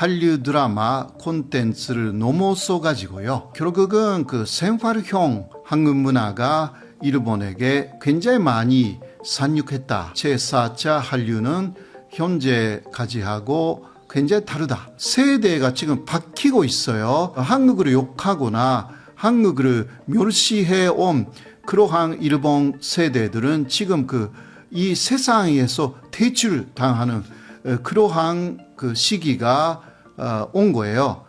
한류 드라마 콘텐츠를 넘어서가지고요. 결국은 그 생활형 한국 문화가 일본에게 굉장히 많이 상륙했다. 제4차 한류는 현재까지 하고 굉장히 다르다. 세대가 지금 바뀌고 있어요. 한국을 욕하거나 한국을 멸시해온 그러한 일본 세대들은 지금 이 세상에서 퇴출당하는 그러한 그 시기가 온 거예요.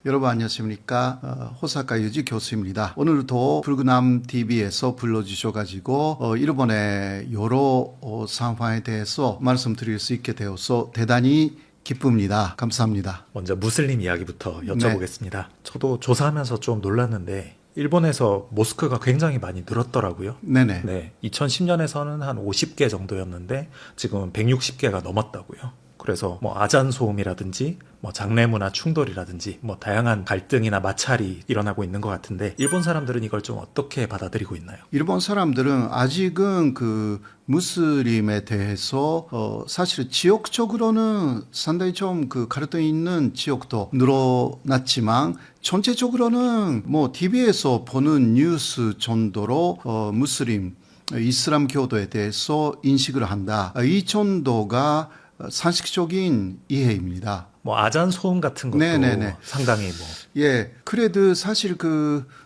여러분 안녕하십니까. 호사카 유지 교수입니다. 오늘도 불그남 TV에서 불러주셔가지고 일본의 여러 상황에 대해서 말씀드릴 수 있게 되어서 대단히 기쁩니다. 감사합니다. 먼저 무슬림 이야기부터 여쭤보겠습니다. 저도 조사하면서 좀 놀랐는데 일본에서 모스크가 굉장히 많이 늘었더라고요. 네네. 네, 2010년에서는 한 50개 정도였는데 지금은 160개가 넘었다고요. 그래서 뭐 아잔 소음이라든지 뭐 장래 문화 충돌이라든지 뭐 다양한 갈등이나 마찰이 일어나고 있는 것 같은데 일본 사람들은 이걸 좀 어떻게 받아들이고 있나요? 일본 사람들은 아직은 그 무슬림에 대해서 사실 지역적으로는 상당히 좀 그 갈등이 있는 지역도 늘어났지만 전체적으로는 뭐 TV에서 보는 뉴스 정도로 무슬림 이슬람 교도에 대해서 인식을 한다. 이 정도가 상식적인 이해입니다. 뭐 아잔 소음 같은 것도 네네네. 상당히 뭐 예, 그래도 사실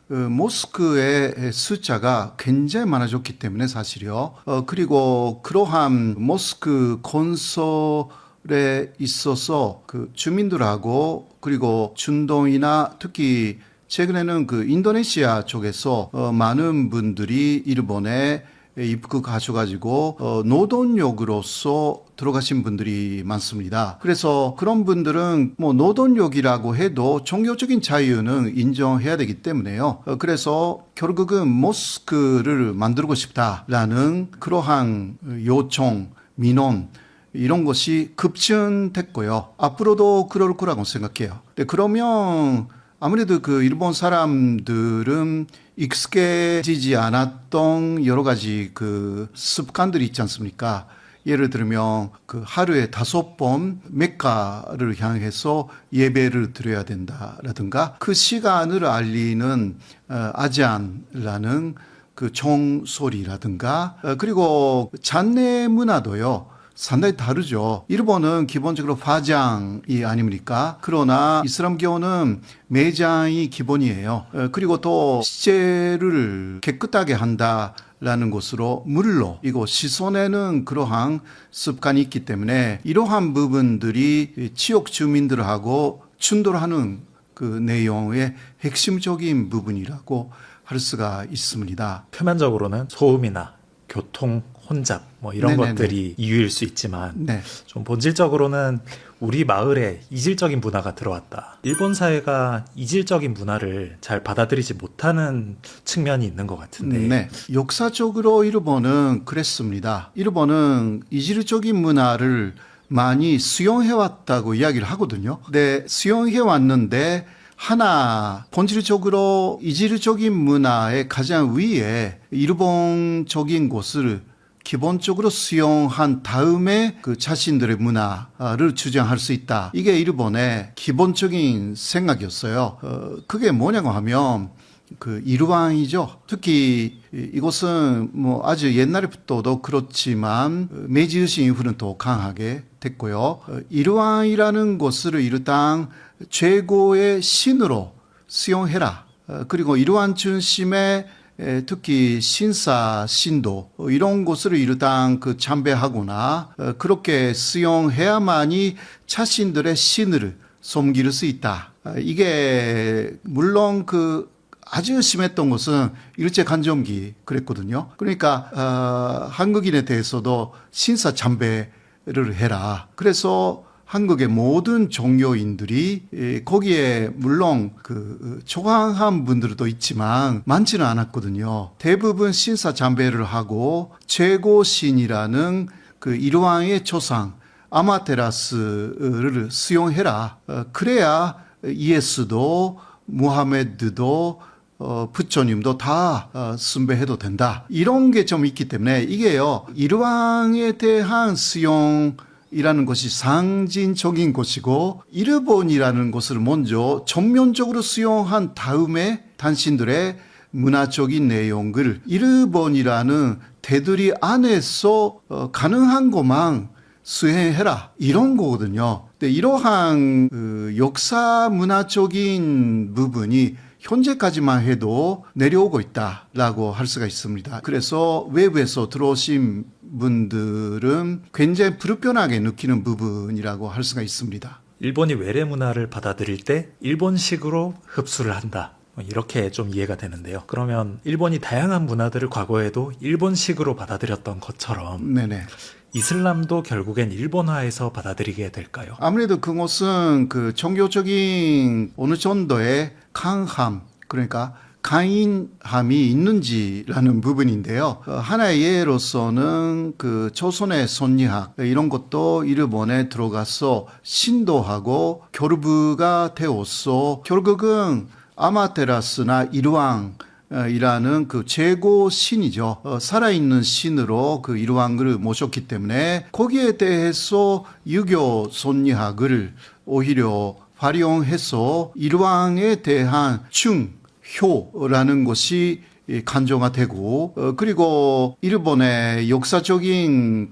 모스크의 숫자가 굉장히 많아졌기 때문에 사실요. 그리고 그러한 모스크 건설에 있어서 그 주민들하고 그리고 중동이나 특히 최근에는 그 인도네시아 쪽에서 많은 분들이 일본에 입국하셔가지고 노동력으로서 들어가신 분들이 많습니다. 그래서 그런 분들은 뭐 노동력이라고 해도 종교적인 자유는 인정해야 되기 때문에요. 그래서 결국은 모스크를 만들고 싶다라는 그러한 요청, 민원 이런 것이 급증됐고요. 앞으로도 그럴 거라고 생각해요. 그러면 아무래도 그 일본 사람들은 익숙해지지 않았던 여러 가지 그 습관들이 있지 않습니까? 예를 들면 그 하루에 5번 메카를 향해서 예배를 드려야 된다라든가 그 시간을 알리는 아잔이라는 그 종소리라든가 그리고 잔내 문화도요. 상당히 다르죠. 일본은 기본적으로 화장이 아닙니까? 그러나 이슬람교는 매장이 기본이에요. 그리고 또 시체를 깨끗하게 한다라는 것으로 물로 이거 씻어내는 그러한 습관이 있기 때문에 이러한 부분들이 지역 주민들하고 충돌하는 그 내용의 핵심적인 부분이라고 할 수가 있습니다. 표면적으로는 소음이나 교통 혼잡 뭐 이런 네네네. 것들이 이유일 수 있지만 네. 좀 본질적으로는 우리 마을에 이질적인 문화가 들어왔다. 일본 사회가 이질적인 문화를 잘 받아들이지 못하는 측면이 있는 것 같은데 네. 역사적으로 일본은 그랬습니다. 일본은 이질적인 문화를 많이 수용해왔다고 이야기를 하거든요. 근데 수용해왔는데 하나 본질적으로 이질적인 문화의 가장 위에 일본적인 것을 기본적으로 수용한 다음에 그 자신들의 문화를 주장할 수 있다. 이게 일본의 기본적인 생각이었어요. 그게 뭐냐고 하면 그 일왕이죠. 특히 이것은 뭐 아주 옛날부터도 그렇지만 메이지 이후는 더 강하게 됐고요. 일왕이라는 것을 일단 최고의 신으로 수용해라. 그리고 일왕 중심의 특히 신사, 신도 이런 것을 일단 그 참배하거나 그렇게 수용해야만이 자신들의 신을 섬길 수 있다. 이게 물론 그 아주 심했던 것은 일제간점기 그랬거든요. 그러니까 한국인에 대해서도 신사 참배를 해라. 그래서 한국의 모든 종교인들이 거기에 물론 그 초강한 분들도 있지만 많지는 않았거든요. 대부분 신사 참배를 하고 최고신이라는 그 일왕의 조상 아마테라스를 수용해라. 그래야 예수도 무하메드도 부처님도 다 숭배해도 된다. 이런 게 좀 있기 때문에 이게요. 일왕에 대한 수용이라는 것이 상징적인 것이고 일본이라는 것을 먼저 전면적으로 수용한 다음에 당신들의 문화적인 내용을 일본이라는 테두리 안에서 가능한 것만 수행해라 이런 거거든요. 근데 이러한 역사 문화적인 부분이 현재까지만 해도 내려오고 있다라고 할 수가 있습니다. 그래서 외부에서 들어오신 분들은 굉장히 불편하게 느끼는 부분이라고 할 수가 있습니다. 일본이 외래 문화를 받아들일 때 일본식으로 흡수를 한다. 이렇게 좀 이해가 되는데요. 그러면 일본이 다양한 문화들을 과거에도 일본식으로 받아들였던 것처럼 네네. 이슬람도 결국엔 일본화해서 받아들이게 될까요? 아무래도 그것은 그 종교적인 어느 정도의 강함, 그러니까 강인함이 있는지라는 부분인데요. 하나의 예로서는 그 조선의 선리학 이런 것도 일본에 들어가서 신도하고 교류가 되어서 결국은 아마테라스나 일왕 이라는 그 최고 신이죠. 살아있는 신으로 그 일왕을 모셨기 때문에 거기에 대해서 유교 선리학을 오히려 활용해서 일왕에 대한 충효라는 것이 간정화되고 그리고 일본의 역사적인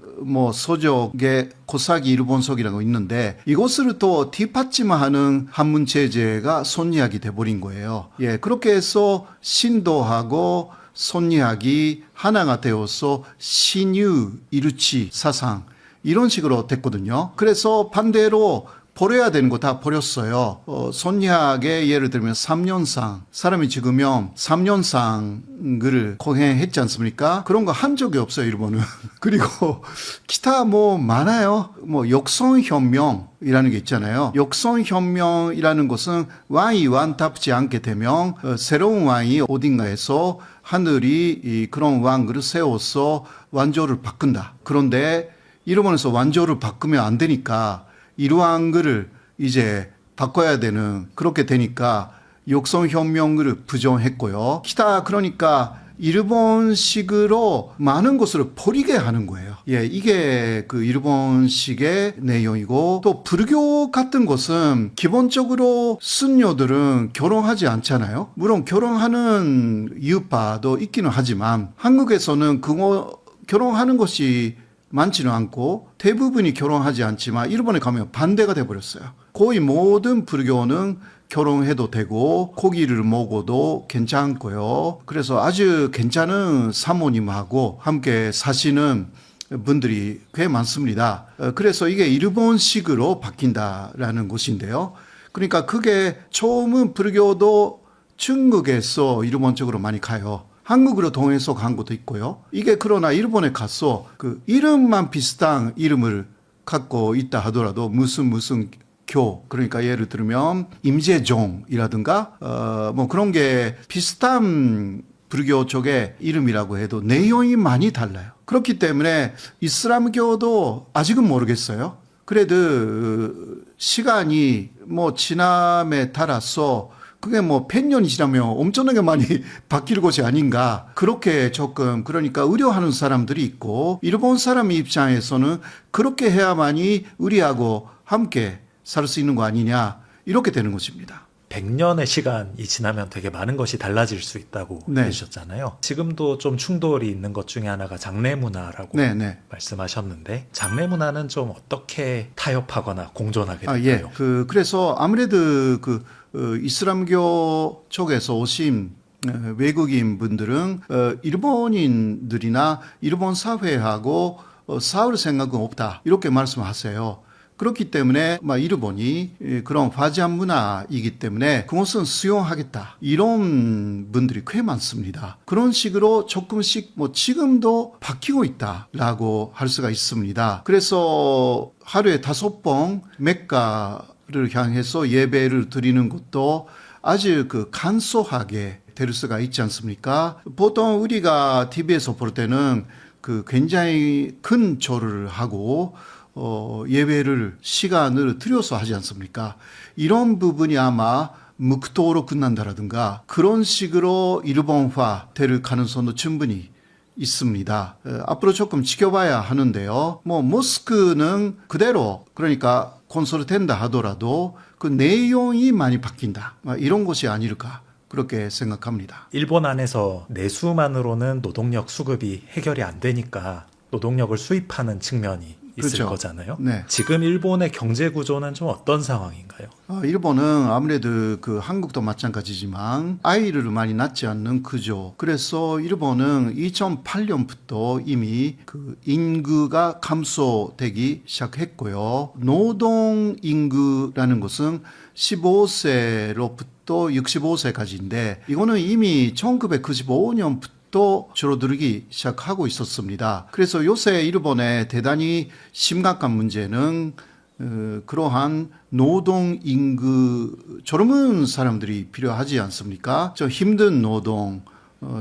서적의 고사기 일본서기라고 있는데 이것을 또 뒷받침하는 한문 체제가 선리학이 돼버린 거예요. 예, 그렇게 해서 신도하고 선리학이 하나가 되어서 신유 일치 사상 이런 식으로 됐거든요. 그래서 반대로 버려야 되는 거 다 버렸어요. 선리학의 예를 들면 3년상 사람이 죽으면 3년상을 거행했지 않습니까? 그런 거 한 적이 없어요, 일본은. 그리고 기타 많아요. 역선현명이라는 게 있잖아요. 역선현명이라는 것은 왕이 완답지 않게 되면 새로운 왕이 어딘가에서 하늘이 그런 왕을 세워서 왕조를 바꾼다. 그런데 일본에서 왕조를 바꾸면 안 되니까 일왕을 이제 바꿔야 되는 그렇게 되니까 역선현명을 부정했고요. 기타 그러니까 일본식으로 많은 것을 버리게 하는 거예요. 예, 이게 그 일본식의 내용이고 또 불교 같은 것은 기본적으로 순녀들은 결혼하지 않잖아요. 물론 결혼하는 이웃파도 있기는 하지만 한국에서는 결혼하는 것이 많지는 않고 대부분이 결혼하지 않지만 일본에 가면 반대가 돼버렸어요. 거의 모든 불교는 결혼해도 되고 고기를 먹어도 괜찮고요. 그래서 아주 괜찮은 사모님하고 함께 사시는 분들이 꽤 많습니다. 그래서 이게 일본식으로 바뀐다라는 것인데요. 그러니까 그게 처음은 불교도 중국에서 일본 쪽으로 많이 가요. 한국으로 동해서 간 것도 있고요. 이게 그러나 일본에 가서 그 이름만 비슷한 이름을 갖고 있다 하더라도 무슨 교, 그러니까 예를 들면 임재종이라든가 그런 게 비슷한 불교 쪽의 이름이라고 해도 내용이 많이 달라요. 그렇기 때문에 이슬람교도 아직은 모르겠어요. 그래도 시간이 지남에 따라서 그게 100년이 지나면 엄청나게 많이 바뀔 것이 아닌가. 그렇게 조금, 그러니까 의료하는 사람들이 있고, 일본 사람 입장에서는 그렇게 해야만이 우리하고 함께 살 수 있는 거 아니냐. 이렇게 되는 것입니다. 100년의 시간이 지나면 되게 많은 것이 달라질 수 있다고 네. 해주셨잖아요. 지금도 좀 충돌이 있는 것 중에 하나가 장례 문화라고 말씀하셨는데 장례 문화는 좀 어떻게 타협하거나 공존하게 될까요? 예. 그래서 아무래도 이슬람교 쪽에서 오신 외국인 분들은 일본인들이나 일본 사회하고 싸울 생각은 없다. 이렇게 말씀하세요. 그렇기 때문에 일본이 그런 화제한 문화이기 때문에 그것은 수용하겠다. 이런 분들이 꽤 많습니다. 그런 식으로 조금씩 지금도 바뀌고 있다라고 할 수가 있습니다. 그래서 하루에 5번 메카를 향해서 예배를 드리는 것도 아주 간소하게 될 수가 있지 않습니까? 보통 우리가 TV에서 볼 때는 굉장히 큰 절을 하고 예배를 시간을 들여서 하지 않습니까? 이런 부분이 아마 무크토로 끝난다라든가 그런 식으로 일본화 될 가능성도 충분히 있습니다. 앞으로 조금 지켜봐야 하는데요. 모스크는 그대로 그러니까 건설된다 하더라도 그 내용이 많이 바뀐다. 이런 것이 아닐까 그렇게 생각합니다. 일본 안에서 내수만으로는 노동력 수급이 해결이 안 되니까 노동력을 수입하는 측면이 있을 그렇죠. 거잖아요. 네. 지금 일본의 경제 구조는 좀 어떤 상황인가요? 일본은 아무래도 그 한국도 마찬가지지만 아이를 많이 낳지 않는 구조. 그래서 일본은 2008년부터 이미 그 인구가 감소되기 시작했고요. 노동 인구라는 것은 15세로부터 65세까지인데 이거는 이미 1995년부터 또 줄어들기 시작하고 있었습니다. 그래서 요새 일본의 대단히 심각한 문제는 그러한 노동 인구 젊은 사람들이 필요하지 않습니까? 저 힘든 노동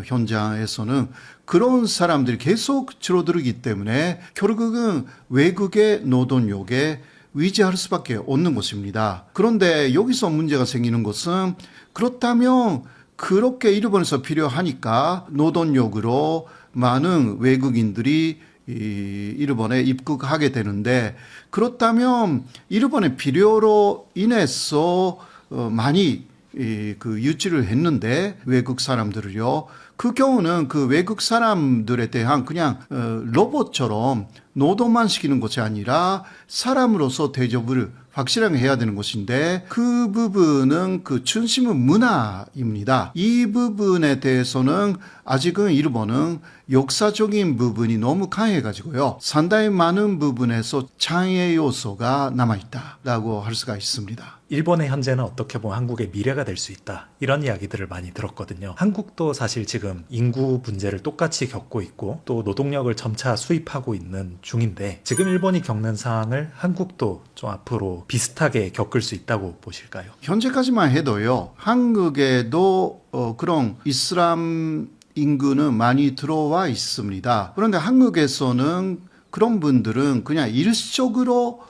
현장에서는 그런 사람들이 계속 줄어들기 때문에 결국은 외국의 노동력에 위지할 수밖에 없는 것입니다. 그런데 여기서 문제가 생기는 것은 그렇다면 그렇게 일본에서 필요하니까 노동력으로 많은 외국인들이 일본에 입국하게 되는데 그렇다면 일본의 필요로 인해서 많이 그 유치를 했는데 외국 사람들을요. 그 경우는 그 외국 사람들에 대한 그냥 로봇처럼 노동만 시키는 것이 아니라 사람으로서 대접을 확실하게 해야 되는 것인데 그 부분은 그 중심은 문화입니다. 이 부분에 대해서는 아직은 일본은 역사적인 부분이 너무 강해가지고요. 상당히 많은 부분에서 장애 요소가 남아있다라고 할 수가 있습니다. 일본의 현재는 어떻게 보면 한국의 미래가 될 수 있다. 이런 이야기들을 많이 들었거든요. 한국도 사실 지금 인구 문제를 똑같이 겪고 있고 또 노동력을 점차 수입하고 있는 중인데 지금 일본이 겪는 상황을 한국도 좀 앞으로 비슷하게 겪을 수 있다고 보실까요? 현재까지만 해도요. 한국에도 그런 이슬람 인구는 많이 들어와 있습니다. 그런데 한국에서는 그런 분들은 그냥 일시적으로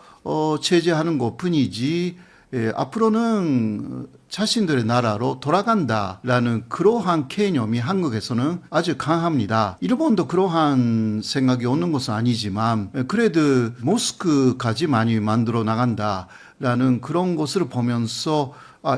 제재하는 것 뿐이지 앞으로는 자신들의 나라로 돌아간다라는 그러한 개념이 한국에서는 아주 강합니다. 일본도 그러한 생각이 오는 것은 아니지만 그래도 모스크까지 많이 만들어 나간다라는 그런 것을 보면서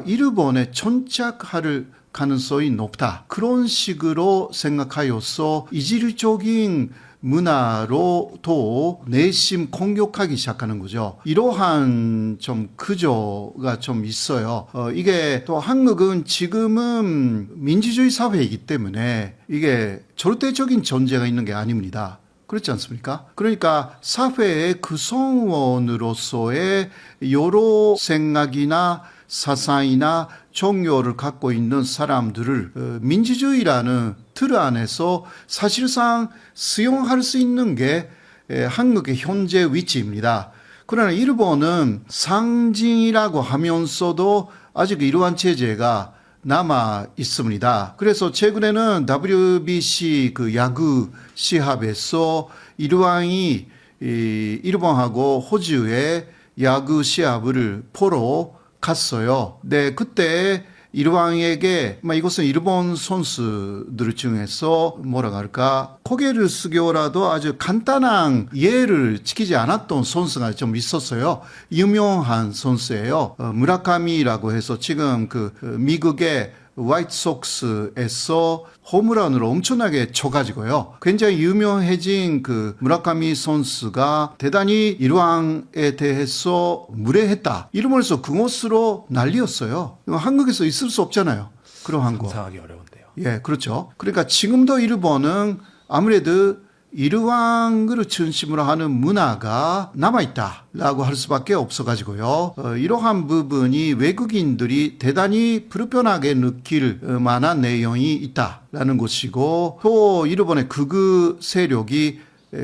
일본에 정착할 가능성이 높다. 그런 식으로 생각하여서 이질적인 문화로 또 내심 공격하기 시작하는 거죠. 이러한 좀 구조가 좀 있어요. 이게 또 한국은 지금은 민주주의 사회이기 때문에 이게 절대적인 존재가 있는 게 아닙니다. 그렇지 않습니까? 그러니까 사회의 구성원으로서의 여러 생각이나 사상이나 종교를 갖고 있는 사람들을 민주주의라는 틀 안에서 사실상 수용할 수 있는 게 한국의 현재 위치입니다. 그러나 일본은 상징이라고 하면서도 아직 이러한 체제가 남아 있습니다. 그래서 최근에는 WBC 그 야구 시합에서 일왕이 일본하고 호주의 야구 시합을 보러 갔어요. 네, 그때 일왕에게 이것은 일본 선수들 중에서 뭐라고 할까 고개를 숙여라도 아주 간단한 예를 지키지 않았던 선수가 좀 있었어요. 유명한 선수예요. 무라카미라고 해서 지금 그 미국의 화이트소크스에서 홈런으로 엄청나게 쳐가지고요. 굉장히 유명해진 그 무라카미 선수가 대단히 일왕에 대해서 무례했다. 이러면서 그것으로 난리였어요. 한국에서 있을 수 없잖아요. 그러한 거. 상상하기 어려운데요. 예, 그렇죠. 그러니까 지금도 일본은 아무래도 일왕을 중심으로 하는 문화가 남아있다라고 할 수밖에 없어가지고요. 이러한 부분이 외국인들이 대단히 불편하게 느낄 만한 내용이 있다라는 것이고 또 일본의 극우 세력이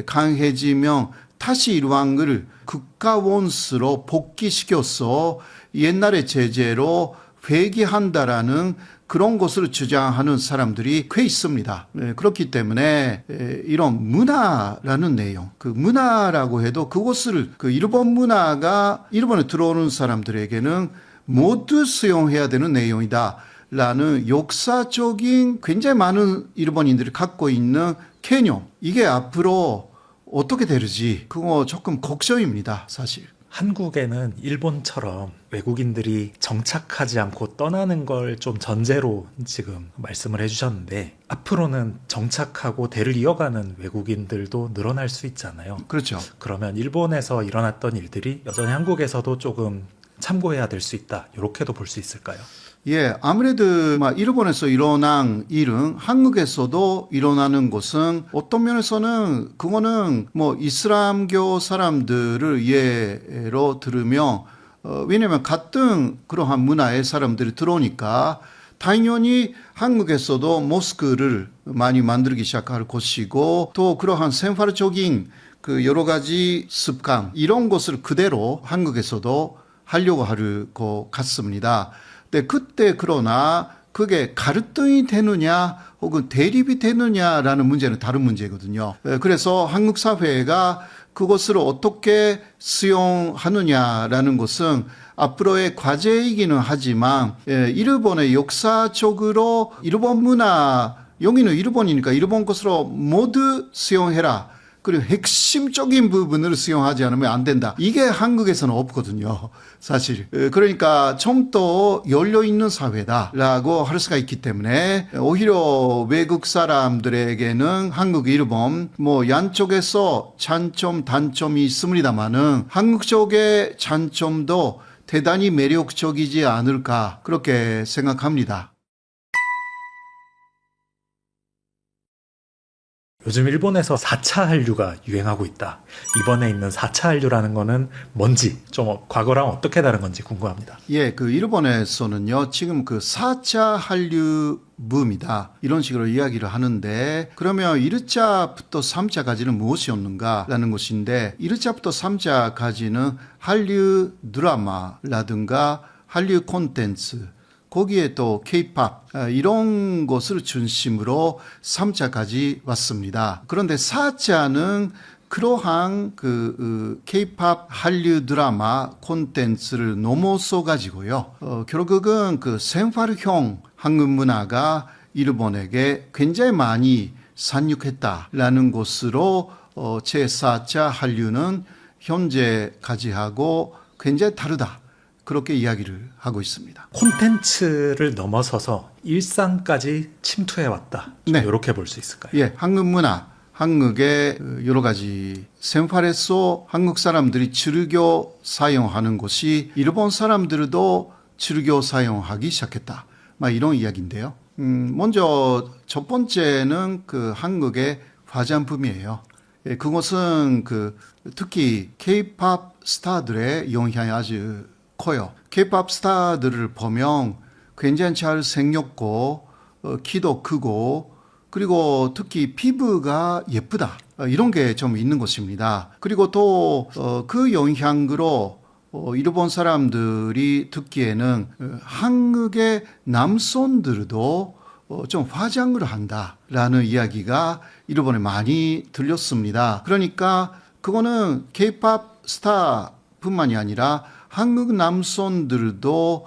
강해지면 다시 일왕을 국가원수로 복귀시켜서 옛날의 제재로 회귀한다라는 그런 것을 주장하는 사람들이 꽤 있습니다. 그렇기 때문에 이런 문화라는 내용, 그 문화라고 해도 그것을 그 일본 문화가 일본에 들어오는 사람들에게는 모두 수용해야 되는 내용이다 라는 역사적인 굉장히 많은 일본인들이 갖고 있는 개념, 이게 앞으로 어떻게 되는지 그거 조금 걱정입니다, 사실. 한국에는 일본처럼 외국인들이 정착하지 않고 떠나는 걸 좀 전제로 지금 말씀을 해주셨는데, 앞으로는 정착하고 대를 이어가는 외국인들도 늘어날 수 있잖아요. 그렇죠. 그러면 일본에서 일어났던 일들이 여전히 한국에서도 조금 참고해야 될 수 있다, 이렇게도 볼 수 있을까요? 예, 아무래도 일본에서 일어난 일은 한국에서도 일어나는 것은 어떤 면에서는 그거는 이슬람교 사람들을 예로 들으면 왜냐면 같은 그러한 문화의 사람들이 들어오니까 당연히 한국에서도 모스크를 많이 만들기 시작할 것이고, 또 그러한 생활적인 그 여러 가지 습관 이런 것을 그대로 한국에서도 하려고 할 것 같습니다. 근데 그때 그러나 그게 갈등이 되느냐 혹은 대립이 되느냐라는 문제는 다른 문제거든요. 그래서 한국 사회가 그것을 어떻게 수용하느냐라는 것은 앞으로의 과제이기는 하지만, 일본의 역사적으로 일본 문화, 여기는 일본이니까 일본 것으로 모두 수용해라, 그리고 핵심적인 부분을 수용하지 않으면 안 된다, 이게 한국에서는 없거든요, 사실. 그러니까 좀 더 열려있는 사회다라고 할 수가 있기 때문에 오히려 외국 사람들에게는 한국, 일본 양쪽에서 장점 단점이 있습니다만은 한국 쪽의 장점도 대단히 매력적이지 않을까, 그렇게 생각합니다. 요즘 일본에서 4차 한류가 유행하고 있다. 이번에 있는 4차 한류라는 거는 뭔지, 좀 과거랑 어떻게 다른 건지 궁금합니다. 예, 그 일본에서는요, 지금 그 4차 한류 붐이다, 이런 식으로 이야기를 하는데, 그러면 1차부터 3차까지는 무엇이었는가라는 것인데, 1차부터 3차까지는 한류 드라마라든가 한류 콘텐츠, 거기에 또 K-팝 이런 것을 중심으로 3차까지 왔습니다. 그런데 4차는 그러한 그 K-팝 한류 드라마 콘텐츠를 넘어서 가지고요, 결국은 그 생활형 한국 문화가 일본에게 굉장히 많이 상륙했다라는 것으로 제4차 한류는 현재까지 하고 굉장히 다르다, 그렇게 이야기를 하고 있습니다. 콘텐츠를 넘어서서 일상까지 침투해왔다, 네. 이렇게 볼 수 있을까요? 예, 한국 문화, 한국의 여러 가지 생활에서 한국 사람들이 즐겨 사용하는 것이 일본 사람들도 즐겨 사용하기 시작했다, 이런 이야기인데요. 먼저 첫 번째는 그 한국의 화장품이에요. 예, 그것은 특히 K-팝 스타들의 영향이 아주 커요. K-팝 스타들을 보면 굉장히 잘 생겼고, 키도 크고, 그리고 특히 피부가 예쁘다, 이런 게 좀 있는 것입니다. 그리고 또 그 영향으로 일본 사람들이 듣기에는 한국의 남성들도 좀 화장을 한다라는 이야기가 일본에 많이 들렸습니다. 그러니까 그거는 K-팝 스타뿐만이 아니라 한국 남성들도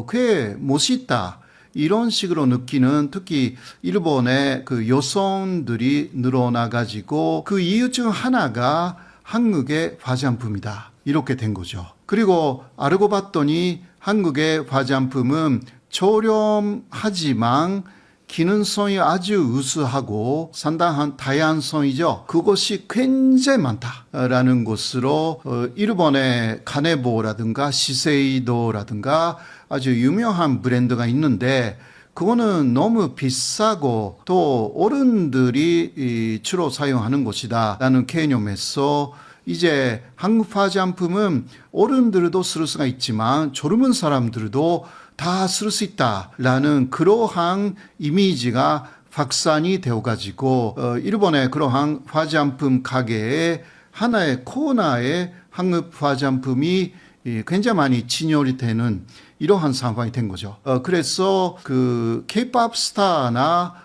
꽤 멋있다, 이런 식으로 느끼는, 특히 일본의 그 여성들이 늘어나가지고 그 이유 중 하나가 한국의 화장품이다, 이렇게 된 거죠. 그리고 알고 봤더니 한국의 화장품은 저렴하지만 기능성이 아주 우수하고 상당한 다양성이죠. 그것이 굉장히 많다라는 것으로 일본의 가네보라든가 시세이도라든가 아주 유명한 브랜드가 있는데, 그거는 너무 비싸고 또 어른들이 주로 사용하는 것이다 라는 개념에서 이제 한국 화장품은 어른들도 쓸 수가 있지만 젊은 사람들도 다 쓸 수 있다라는 그러한 이미지가 확산이 되어가지고 일본의 그러한 화장품 가게에 하나의 코너에 한국 화장품이 굉장히 많이 진열이 되는 이러한 상황이 된 거죠. 그래서 그 K-팝 스타나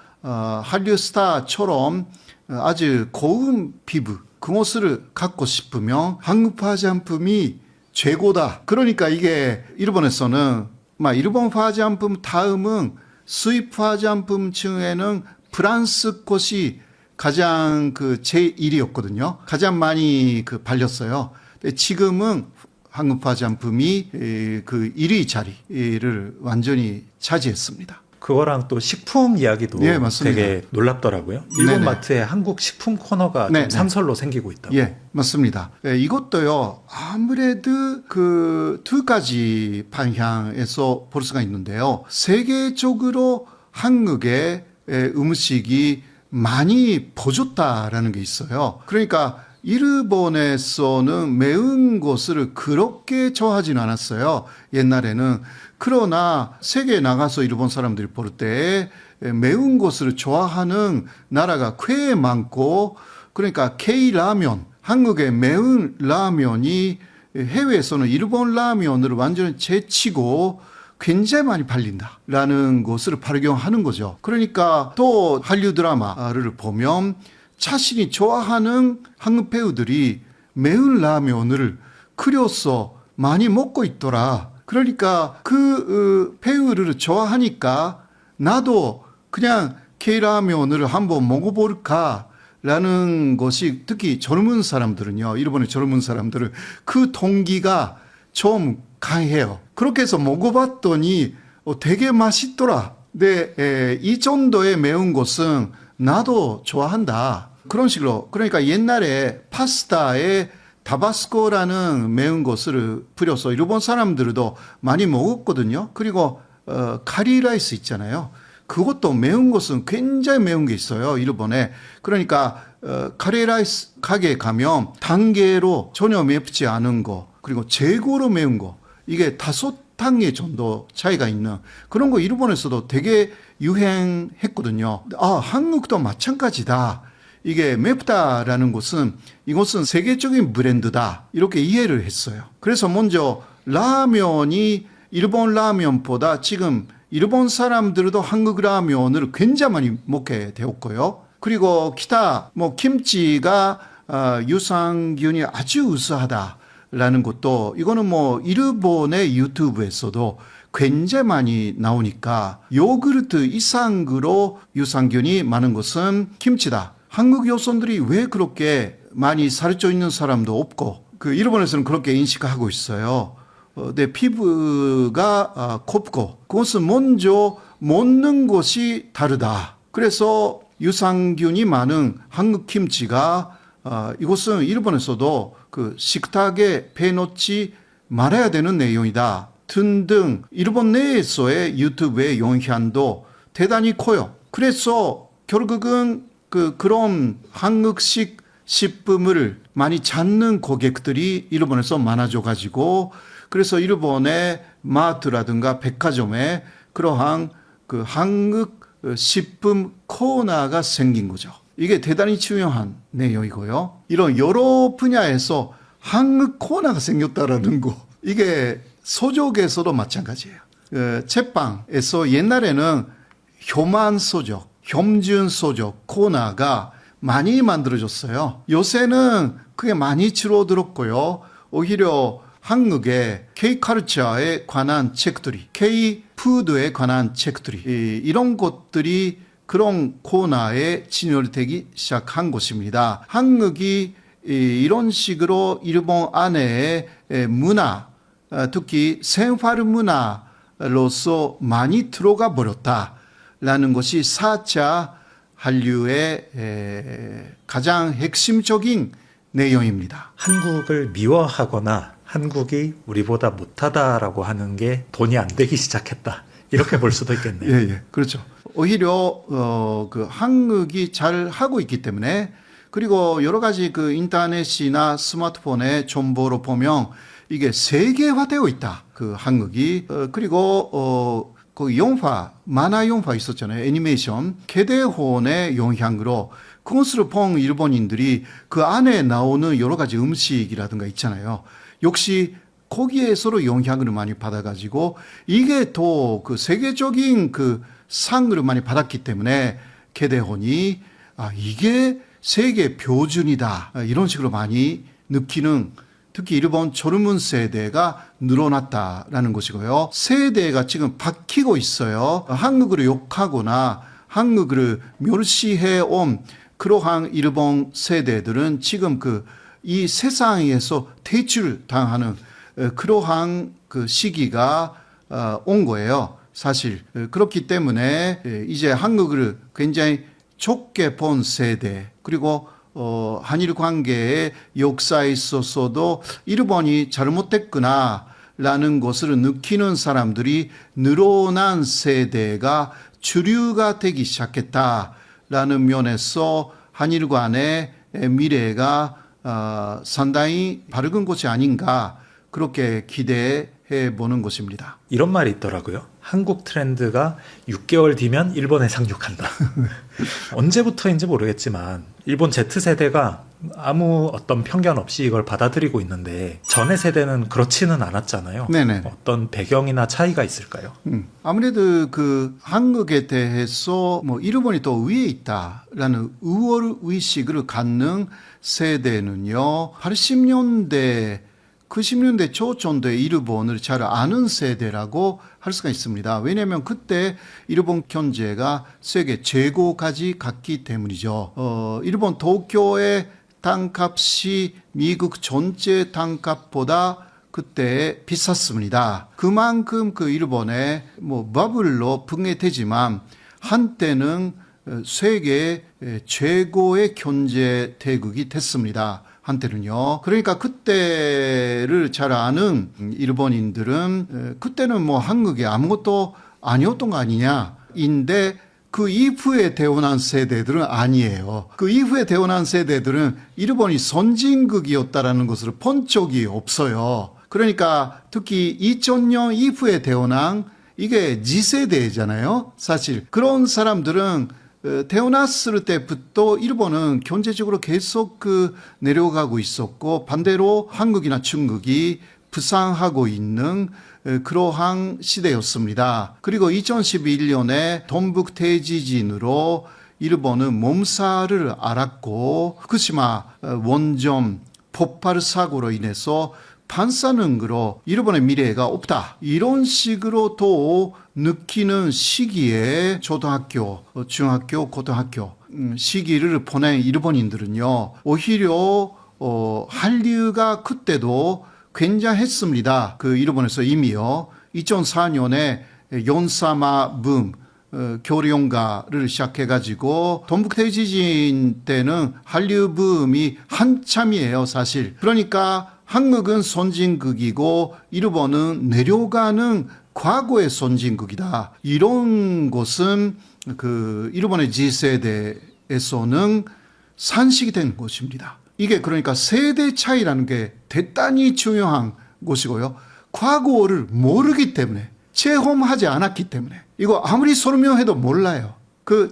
한류 스타처럼 아주 고운 피부, 그것을 갖고 싶으면 한국 화장품이 최고다. 그러니까 이게 일본에서는 일본 화장품 다음은 수입 화장품 층에는 프랑스 것이 가장 제1위였거든요. 가장 많이 팔렸어요. 근데 지금은 한국 화장품이 1위 자리를 완전히 차지했습니다. 그거랑 또 식품 이야기도 예, 맞습니다. 되게 놀랍더라고요. 일본 네네. 마트에 한국 식품 코너가 네네. 좀 삼설로 생기고 있다고. 예, 맞습니다. 이것도요, 아무래도 두 가지 방향에서 볼 수가 있는데요. 세계적으로 한국의 음식이 많이 퍼졌다라는 게 있어요. 그러니까 일본에서는 매운 것을 그렇게 좋아하지는 않았어요. 옛날에는. 그러나 세계에 나가서 일본 사람들이 볼 때 매운 것을 좋아하는 나라가 꽤 많고, 그러니까 K라면, 한국의 매운 라면이 해외에서는 일본 라면을 완전히 제치고 굉장히 많이 팔린다라는 것을 발견하는 거죠. 그러니까 또 한류 드라마를 보면 자신이 좋아하는 한국 배우들이 매운 라면을 끓여서 많이 먹고 있더라. 그러니까 배우를 좋아하니까 나도 그냥 K라면을 한번 먹어볼까라는 것이 특히 젊은 사람들은요, 일본의 젊은 사람들은 그 동기가 좀 강해요. 그렇게 해서 먹어봤더니 되게 맛있더라. 근데 이 정도의 매운 것은 나도 좋아한다. 그런 식으로. 그러니까 옛날에 파스타에 타바스코라는 매운 것을 뿌려서 일본 사람들도 많이 먹었거든요. 그리고 카리라이스 있잖아요. 그것도 매운 것은 굉장히 매운 게 있어요, 일본에. 그러니까 카리라이스 가게에 가면 단계로 전혀 맵지 않은 거, 그리고 최고로 매운 거, 이게 5단계 정도 차이가 있는 그런 거 일본에서도 되게 유행했거든요. 한국도 마찬가지다. 이게 맵다라는 것은 이것은 세계적인 브랜드다. 이렇게 이해를 했어요. 그래서 먼저 라면이 일본 라면보다 지금 일본 사람들도 한국 라면을 굉장히 많이 먹게 되었고요. 그리고 기타 김치가 유산균이 아주 우수하다라는 것도 이거는 일본의 유튜브에서도 굉장히 많이 나오니까 요구르트 이상으로 유산균이 많은 것은 김치다. 한국 여성들이 왜 그렇게 많이 살쪄 있는 사람도 없고 일본에서는 그렇게 인식하고 있어요. 내 피부가 곱고 그것은 먼저 먹는 것이 다르다. 그래서 유산균이 많은 한국 김치가 이것은 일본에서도 식탁에 빼놓지 말아야 되는 내용이다. 등등 일본 내에서의 유튜브의 영향도 대단히 커요. 그래서 결국은 그런 한국식 식품을 많이 찾는 고객들이 일본에서 많아져 가지고 그래서 일본의 마트라든가 백화점에 그러한 한국 식품 코너가 생긴 거죠. 이게 대단히 중요한 내용이고요. 이런 여러 분야에서 한국 코너가 생겼다라는 거, 이게 소적에서도 마찬가지예요. 책방에서 옛날에는 효만 소적, 겸준 소적 코너가 많이 만들어졌어요. 요새는 그게 많이 줄어들었고요. 오히려 한국의 K컬처에 관한 책들이, K푸드에 관한 책들이, 이런 것들이 그런 코너에 진열되기 시작한 것입니다. 한국이 이런 식으로 일본 안에 문화, 특히 생활 문화로서 많이 들어가 버렸다라는 것이 4차 한류의 가장 핵심적인 내용입니다. 한국을 미워하거나 한국이 우리보다 못하다라고 하는 게 돈이 안 되기 시작했다. 이렇게 볼 수도 있겠네요. 예, 그렇죠. 오히려 한국이 잘 하고 있기 때문에 그리고 여러 가지 인터넷이나 스마트폰의 정보로 보면 이게 세계화되어 있다. 한국이 그리고 영화, 만화 영화 있었잖아요. 애니메이션. 개대혼의 영향으로 그것을 본 일본인들이 그 안에 나오는 여러 가지 음식이라든가 있잖아요. 역시 거기에서도 영향을 많이 받아가지고 이게 더 세계적인 상을 많이 받았기 때문에 개대혼이 이게 세계 표준이다. 이런 식으로 많이 느끼는 특히 일본 젊은 세대가 늘어났다라는 것이고요. 세대가 지금 바뀌고 있어요. 한국을 욕하거나 한국을 멸시해 온 그러한 일본 세대들은 지금 이 세상에서 퇴출당하는 그러한 그 시기가 온 거예요. 사실 그렇기 때문에 이제 한국을 굉장히 좁게 본 세대, 그리고 한일 관계의 역사에 있어서도 일본이 잘못됐구나라는 것을 느끼는 사람들이 늘어난 세대가 주류가 되기 시작했다라는 면에서 한일 간의 미래가 상당히 밝은 것이 아닌가, 그렇게 기대해 보는 것입니다. 이런 말이 있더라고요. 한국 트렌드가 6개월 뒤면 일본에 상륙한다. 언제부터인지 모르겠지만 일본 Z세대가 아무 어떤 편견 없이 이걸 받아들이고 있는데 전의 세대는 그렇지는 않았잖아요. 네네. 어떤 배경이나 차이가 있을까요? 아무래도 한국에 대해서 일본이 더 위에 있다라는 우월 의식을 갖는 세대는요, 80년대 90년대 초전대 일본을 잘 아는 세대라고 할 수가 있습니다. 왜냐하면 그때 일본 경제가 세계 최고까지 갔기 때문이죠. 일본 도쿄의 땅값이 미국 전체 땅값보다 그때 비쌌습니다. 그만큼 일본의 버블로 붕괴되지만 한때는 세계 최고의 경제 대국이 됐습니다. 한때는요. 그러니까 그때를 잘 아는 일본인들은 그때는 한국이 아무것도 아니었던 거 아니냐인데, 그 이후에 태어난 세대들은 아니에요. 그 이후에 태어난 세대들은 일본이 선진국이었다라는 것을 본 적이 없어요. 그러니까 특히 2000년 이후에 태어난 이게 G세대잖아요. 사실 그런 사람들은 태어났을 때부터 일본은 경제적으로 계속 내려가고 있었고, 반대로 한국이나 중국이 부상하고 있는 그러한 시대였습니다. 그리고 2011년에 동북 대지진으로 일본은 몸살을 앓았고, 후쿠시마 원전 폭발 사고로 인해서 반사능으로 일본의 미래가 없다, 이런 식으로 또 느끼는 시기에 초등학교, 중학교, 고등학교 시기를 보낸 일본인들은요, 오히려 한류가 그때도 굉장했습니다. 일본에서 이미요. 2004년에 연사마 붐, 교류연가를 시작해가지고 동북대지진 때는 한류 붐이 한참이에요, 사실. 그러니까 한국은 선진국이고 일본은 내려가는 과거의 선진국이다, 이런 것은 일본의 G세대에서는 산식이 된 것입니다. 이게 그러니까 세대 차이라는 게 대단히 중요한 것이고요. 과거를 모르기 때문에, 체험하지 않았기 때문에, 이거 아무리 설명해도 몰라요.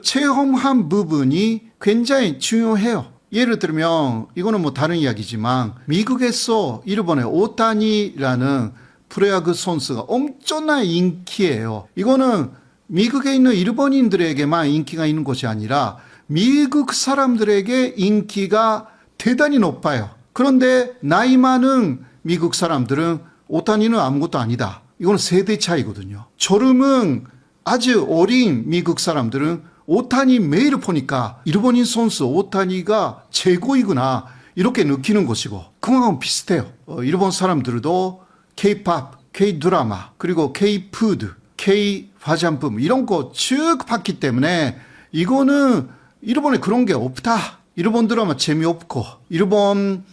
체험한 부분이 굉장히 중요해요. 예를 들면 이거는 다른 이야기지만, 미국에서 일본의 오타니라는 프로야구 선수가 엄청난 인기예요. 이거는 미국에 있는 일본인들에게만 인기가 있는 것이 아니라 미국 사람들에게 인기가 대단히 높아요. 그런데 나이 많은 미국 사람들은 오타니는 아무것도 아니다, 이거는 세대 차이거든요. 젊은 아주 어린 미국 사람들은 오타니 매일 보니까 일본인 선수 오타니가 최고이구나, 이렇게 느끼는 것이고, 그거하고 비슷해요. 일본 사람들도 K-팝, K-드라마, 그리고 K-푸드, K-화장품 이런 거 쭉 봤기 때문에 이거는 일본에 그런 게 없다, 일본 드라마 재미없고, 일본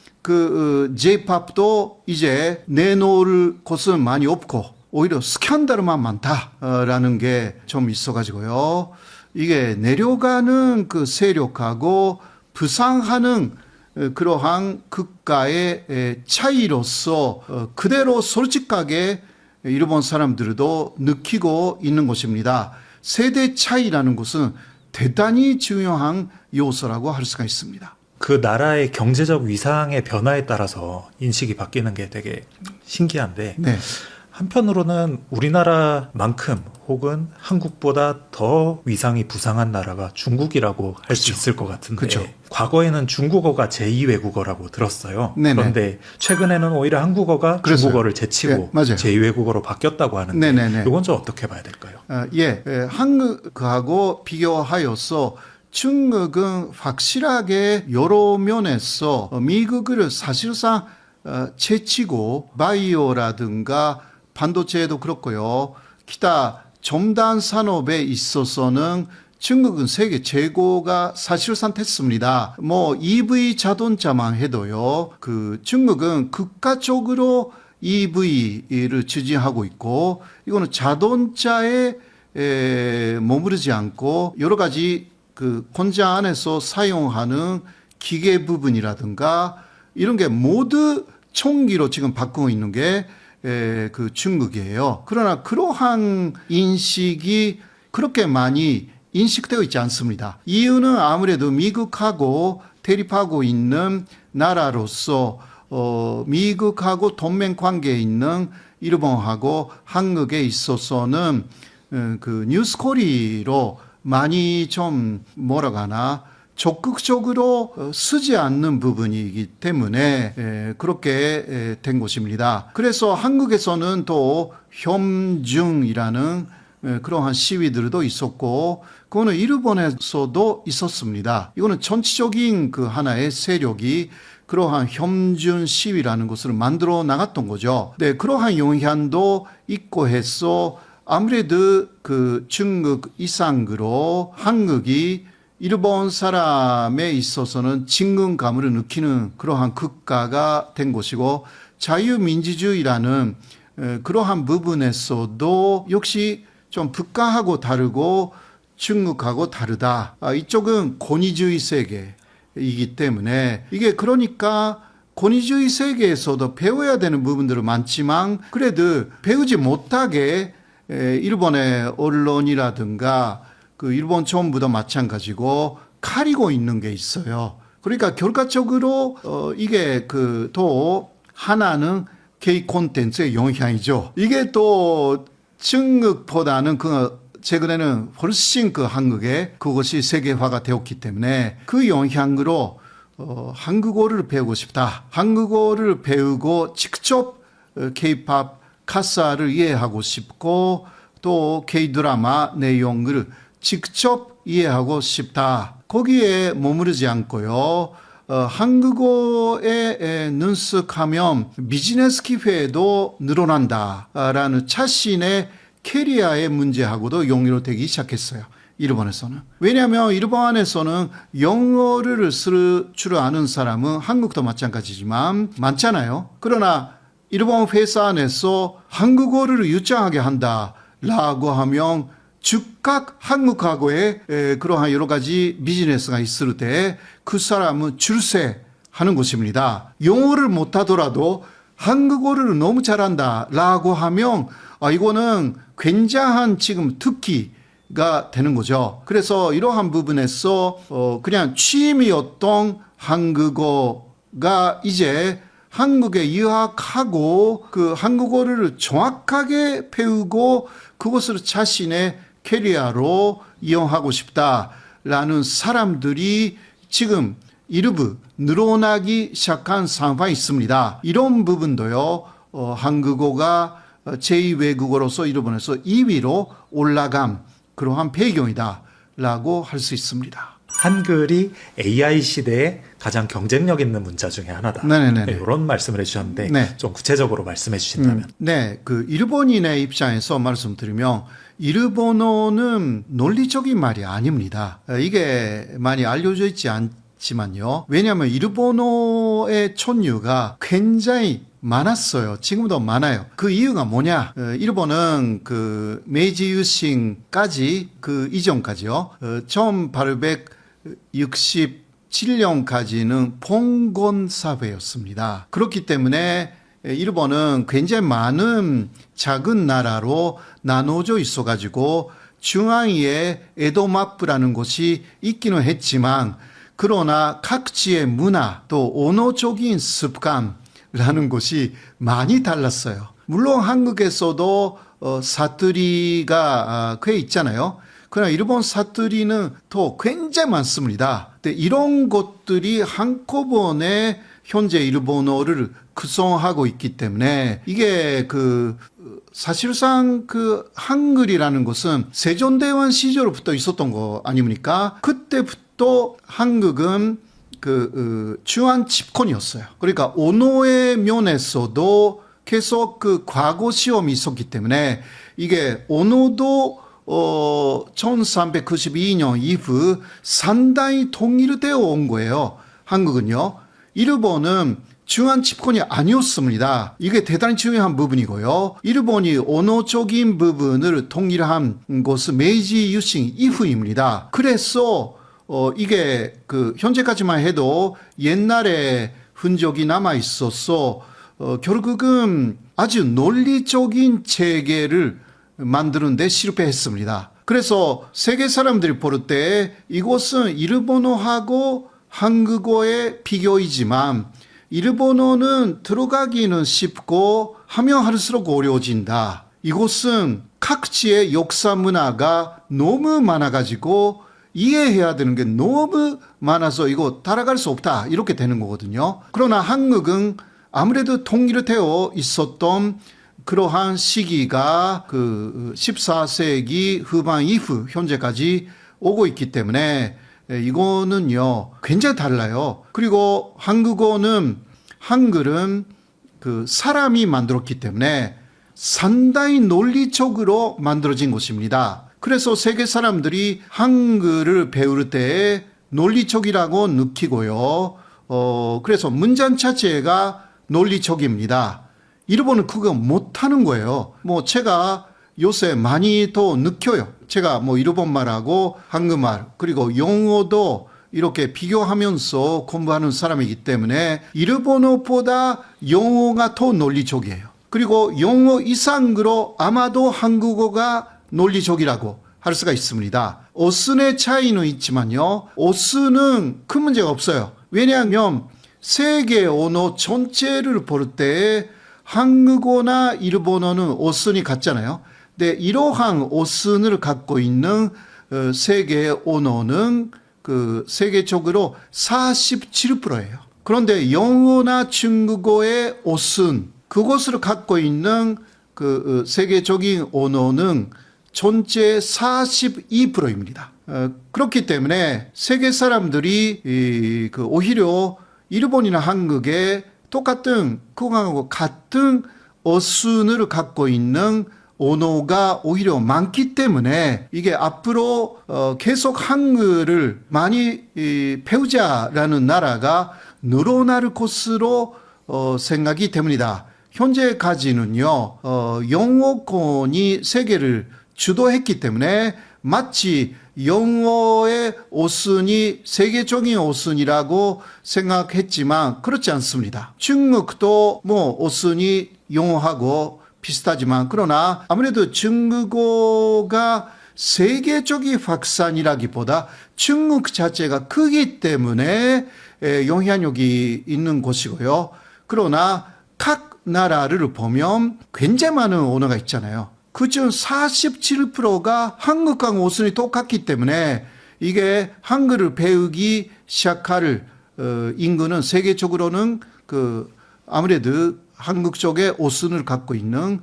J-팝도 이제 내놓을 것은 많이 없고 오히려 스캔들만 많다라는 게 좀 있어가지고요. 이게 내려가는 세력하고 부상하는 그러한 국가의 차이로서 그대로 솔직하게 일본 사람들도 느끼고 있는 것입니다. 세대 차이라는 것은 대단히 중요한 요소라고 할 수가 있습니다. 그 나라의 경제적 위상의 변화에 따라서 인식이 바뀌는 게 되게 신기한데, 네. 한편으로는 우리나라만큼 혹은 한국보다 더 위상이 부상한 나라가 중국이라고 할 수 있을 것 같은데 그쵸. 과거에는 중국어가 제2 외국어라고 들었어요. 네네. 그런데 최근에는 오히려 한국어가 그랬어요. 중국어를 제치고 예, 맞아요. 제2 외국어로 바뀌었다고 하는데 네네네. 이건 좀 어떻게 봐야 될까요? 한국하고 비교하여서 중국은 확실하게 여러 면에서 미국을 사실상 제치고 바이오라든가 반도체도 그렇고요. 기타 첨단 산업에 있어서는 중국은 세계 최고가 사실상 됐습니다. 뭐 EV 자동차만 해도요. 중국은 국가적으로 EV를 추진하고 있고 이거는 자동차에 머무르지 않고 여러 가지 공장 안에서 사용하는 기계 부분이라든가 이런 게 모두 총기로 지금 바꾸고 있는 게 중국이에요. 그러나 그러한 인식이 그렇게 많이 인식되어 있지 않습니다. 이유는 아무래도 미국하고 대립하고 있는 나라로서 미국하고 동맹 관계에 있는 일본하고 한국에 있어서는 뉴스코리로 많이 좀 적극적으로 쓰지 않는 부분이기 때문에 그렇게 된 것입니다. 그래서 한국에서는 또 현중이라는 그러한 시위들도 있었고 그거는 일본에서도 있었습니다. 이거는 전체적인 하나의 세력이 그러한 현준 시위라는 것을 만들어 나갔던 거죠. 네, 그러한 영향도 있고 해서 아무래도 중국 이상으로 한국이 일본 사람에 있어서는 친근감을 느끼는 그러한 국가가 된 것이고 자유민주주의라는 그러한 부분에서도 역시 좀 북한하고 다르고 중국하고 다르다. 이쪽은 권위주의 세계이기 때문에 이게 그러니까 권위주의 세계에서도 배워야 되는 부분들은 많지만 그래도 배우지 못하게 일본의 언론이라든가 일본 정부도 마찬가지고 가리고 있는 게 있어요. 그러니까 결과적으로 이게 또 하나는 K 콘텐츠의 영향이죠. 이게 또 중국보다는 최근에는 훨씬 한국에 그것이 세계화가 되었기 때문에 그 영향으로 한국어를 배우고 싶다. 한국어를 배우고 직접 K-팝 가사를 이해하고 싶고 또 K-드라마 내용을 직접 이해하고 싶다. 거기에 머무르지 않고요. 한국어에 능숙하면 비즈니스 기회도 늘어난다라는 자신의 캐리어의 문제하고도 연결되기 시작했어요. 일본에서는. 왜냐하면 일본에서는 영어를 쓸 줄 아는 사람은 한국도 마찬가지지만 많잖아요. 그러나 일본 회사 안에서 한국어를 유창하게 한다라고 하면 즉각 한국하고의 그러한 여러 가지 비즈니스가 있을 때 그 사람은 줄세 하는 것입니다. 영어를 못하더라도 한국어를 너무 잘한다라고 하면 이거는 굉장한 지금 특기가 되는 거죠. 그래서 이러한 부분에서 그냥 취미였던 한국어가 이제 한국에 유학하고 한국어를 정확하게 배우고 그것을 자신의 캐리어로 이용하고 싶다라는 사람들이 지금 일부 늘어나기 시작한 상황이 있습니다. 이런 부분도요, 한국어가 제2외국어로서 일본에서 2위로 올라간 그러한 배경이다라고 할 수 있습니다. 한글이 AI 시대에 가장 경쟁력 있는 문자 중에 하나다. 네네네. 네, 이런 말씀을 해주셨는데 네. 좀 구체적으로 말씀해 주신다면. 네, 일본인의 입장에서 말씀드리면 일본어는 논리적인 말이 아닙니다. 이게 많이 알려져 있지 않지만요. 왜냐하면 일본어의 촌유가 굉장히 많았어요. 지금도 많아요. 그 이유가 뭐냐? 일본은 메이지 유신까지 이전까지요. 1867년까지는 봉건 사회였습니다. 그렇기 때문에 일본은 굉장히 많은 작은 나라로 나눠져 있어가지고 중앙에 에도마프라는 곳이 있기는 했지만 그러나 각지의 문화 또 언어적인 습관라는 것이 많이 달랐어요. 물론 한국에서도 사투리가 꽤 있잖아요. 그러나 일본 사투리는 또 굉장히 많습니다. 근데 이런 것들이 한꺼번에 현재 일본어를 구성하고 있기 때문에 이게 사실상 한글이라는 것은 세종대왕 시절부터 있었던 거 아닙니까? 그때부터 한국은 중앙 집권이었어요. 그러니까 언어의 면에서도 계속 과거 시험이 있었기 때문에 이게 언어도 1392년 이후 상당히 통일되어 온 거예요. 한국은요. 일본은 중앙 집권이 아니었습니다. 이게 대단히 중요한 부분이고요. 일본이 언어적인 부분을 통일한 것은 메이지 유신 이후입니다. 그래서 이게 현재까지만 해도 옛날에 흔적이 남아 있어서 결국은 아주 논리적인 체계를 만드는 데 실패했습니다. 그래서 세계 사람들이 볼 때 이것은 일본어하고 한국어의 비교이지만 일본어는 들어가기는 쉽고 하면 할수록 어려워진다. 이것은 각지의 역사 문화가 너무 많아가지고 이해해야 되는 게 너무 많아서 이거 따라갈 수 없다. 이렇게 되는 거거든요. 그러나 한국은 아무래도 통일되어 있었던 그러한 시기가 14세기 후반 이후 현재까지 오고 있기 때문에 이거는요 굉장히 달라요. 그리고 한글은 사람이 만들었기 때문에 상당히 논리적으로 만들어진 것입니다. 그래서 세계 사람들이 한글을 배울 때 논리적이라고 느끼고요. 그래서 문장 자체가 논리적입니다. 일본은 그거 못하는 거예요. 제가 요새 많이 더 느껴요. 제가 일본말하고 한국말 그리고 영어도 이렇게 비교하면서 공부하는 사람이기 때문에 일본어보다 영어가 더 논리적이에요. 그리고 영어 이상으로 아마도 한국어가 논리적이라고 할 수가 있습니다. 어순의 차이는 있지만요. 어순은 큰 문제가 없어요. 왜냐하면 세계 언어 전체를 볼 때 한국어나 일본어는 어순이 같잖아요. 근데 이러한 어순을 갖고 있는 세계 언어는 세계적으로 47%예요. 그런데 영어나 중국어의 어순, 그것을 갖고 있는 세계적인 언어는 전체 42%입니다. 그렇기 때문에 세계 사람들이 오히려 일본이나 한국에 똑같은 그거하고 같은 어순을 갖고 있는 언어가 오히려 많기 때문에 이게 앞으로 계속 한글을 많이 배우자라는 나라가 늘어날 것으로 생각이 됩니다. 현재까지는요 영어권이 세계를 주도했기 때문에 마치 영어의 어순이 세계적인 어순이라고 생각했지만 그렇지 않습니다. 중국도 어순이 영어하고 비슷하지만 그러나 아무래도 중국어가 세계적인 확산이라기보다 중국 자체가 크기 때문에 영향력이 있는 곳이고요. 그러나 각 나라를 보면 굉장히 많은 언어가 있잖아요. 그중 47%가 한국과 어순이 똑같기 때문에 이게 한글을 배우기 시작할 인구는 세계적으로는 아무래도 한국 쪽에 어순을 갖고 있는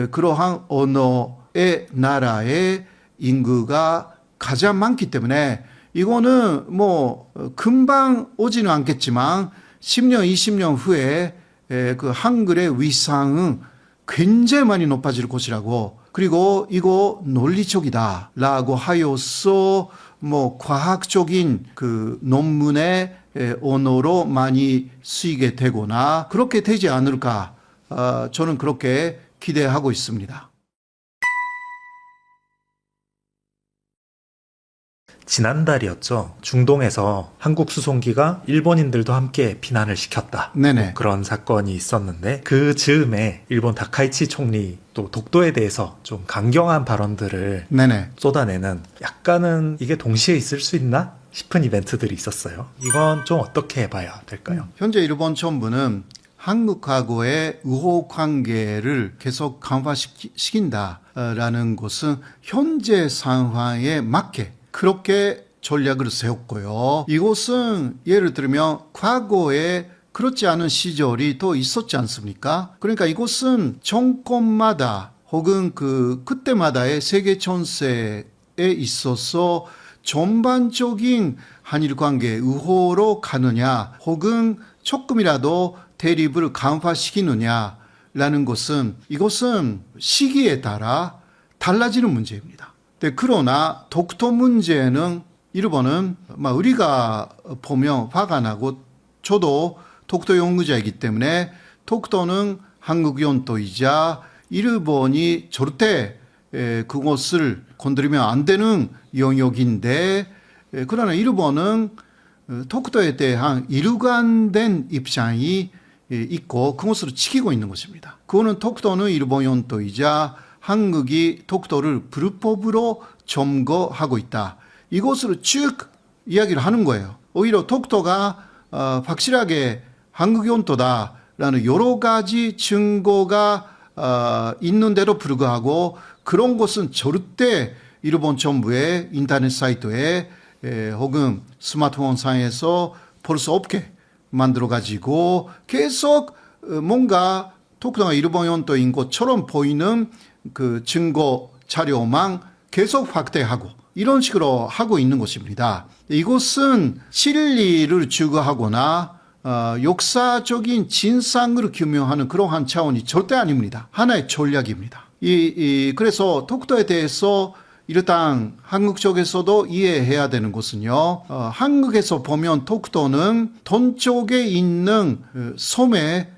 그러한 언어의 나라의 인구가 가장 많기 때문에 이거는 금방 오지는 않겠지만 10년, 20년 후에 한글의 위상은 굉장히 많이 높아질 것이라고, 그리고 이거 논리적이다라고 하여서 과학적인 논문의 언어로 많이 쓰이게 되거나 그렇게 되지 않을까, 저는 그렇게 기대하고 있습니다. 지난달이었죠. 중동에서 한국 수송기가 일본인들도 함께 피난을 시켰다. 네네. 그런 사건이 있었는데 그 즈음에 일본 다카이치 총리 또 독도에 대해서 좀 강경한 발언들을 네네. 쏟아내는, 약간은 이게 동시에 있을 수 있나 싶은 이벤트들이 있었어요. 이건 좀 어떻게 봐야 될까요? 현재 일본 정부는 한국하고의 우호 관계를 계속 강화시킨다라는 것은 현재 상황에 맞게 그렇게 전략을 세웠고요. 이것은 예를 들면 과거에 그렇지 않은 시절이 또 있었지 않습니까? 그러니까 이것은 정권마다 혹은 그때마다의 세계 정세에 있어서 전반적인 한일 관계 우호로 가느냐 혹은 조금이라도 대립을 강화시키느냐라는 것은 이것은 시기에 따라 달라지는 문제입니다. 그러나 독도 문제는 일본은 우리가 보면 화가 나고 저도 독도 연구자이기 때문에 독도는 한국 영토이자 일본이 절대 그것을 건드리면 안 되는 영역인데 그러나 일본은 독도에 대한 일관된 입장이 있고 그것으로 지키고 있는 것입니다. 그거는 독도는 일본 영토이자 한국이 독도를 불법으로 점거하고 있다. 이것으로 쭉 이야기를 하는 거예요. 오히려 독도가 확실하게 한국 영토다라는 여러 가지 증거가 있는데도 불구하고 그런 것은 절대 일본 정부의 인터넷 사이트에 혹은 스마트폰 상에서 볼 수 없게 만들어가지고 계속 뭔가 독도가 일본 영토인 것처럼 보이는 그 증거 자료만 계속 확대하고 이런 식으로 하고 있는 것입니다. 이것은 진리를 추구하거나 역사적인 진상을 규명하는 그러한 차원이 절대 아닙니다. 하나의 전략입니다. 그래서 독도에 대해서 일단 한국 쪽에서도 이해해야 되는 것은요. 한국에서 보면 독도는 동쪽에 있는 섬에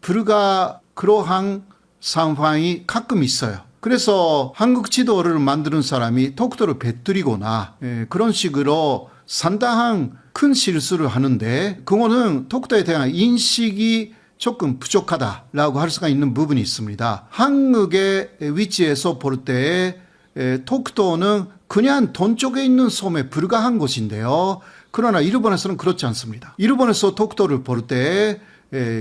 불과 그러한 상황이 가끔 있어요. 그래서 한국 지도를 만드는 사람이 독도를 배뜨리거나 그런 식으로 상당한 큰 실수를 하는데 그거는 독도에 대한 인식이 조금 부족하다라고 할 수가 있는 부분이 있습니다. 한국의 위치에서 볼 때 독도는 그냥 동쪽에 있는 섬에 불과한 것인데요. 그러나 일본에서는 그렇지 않습니다. 일본에서 독도를 볼 때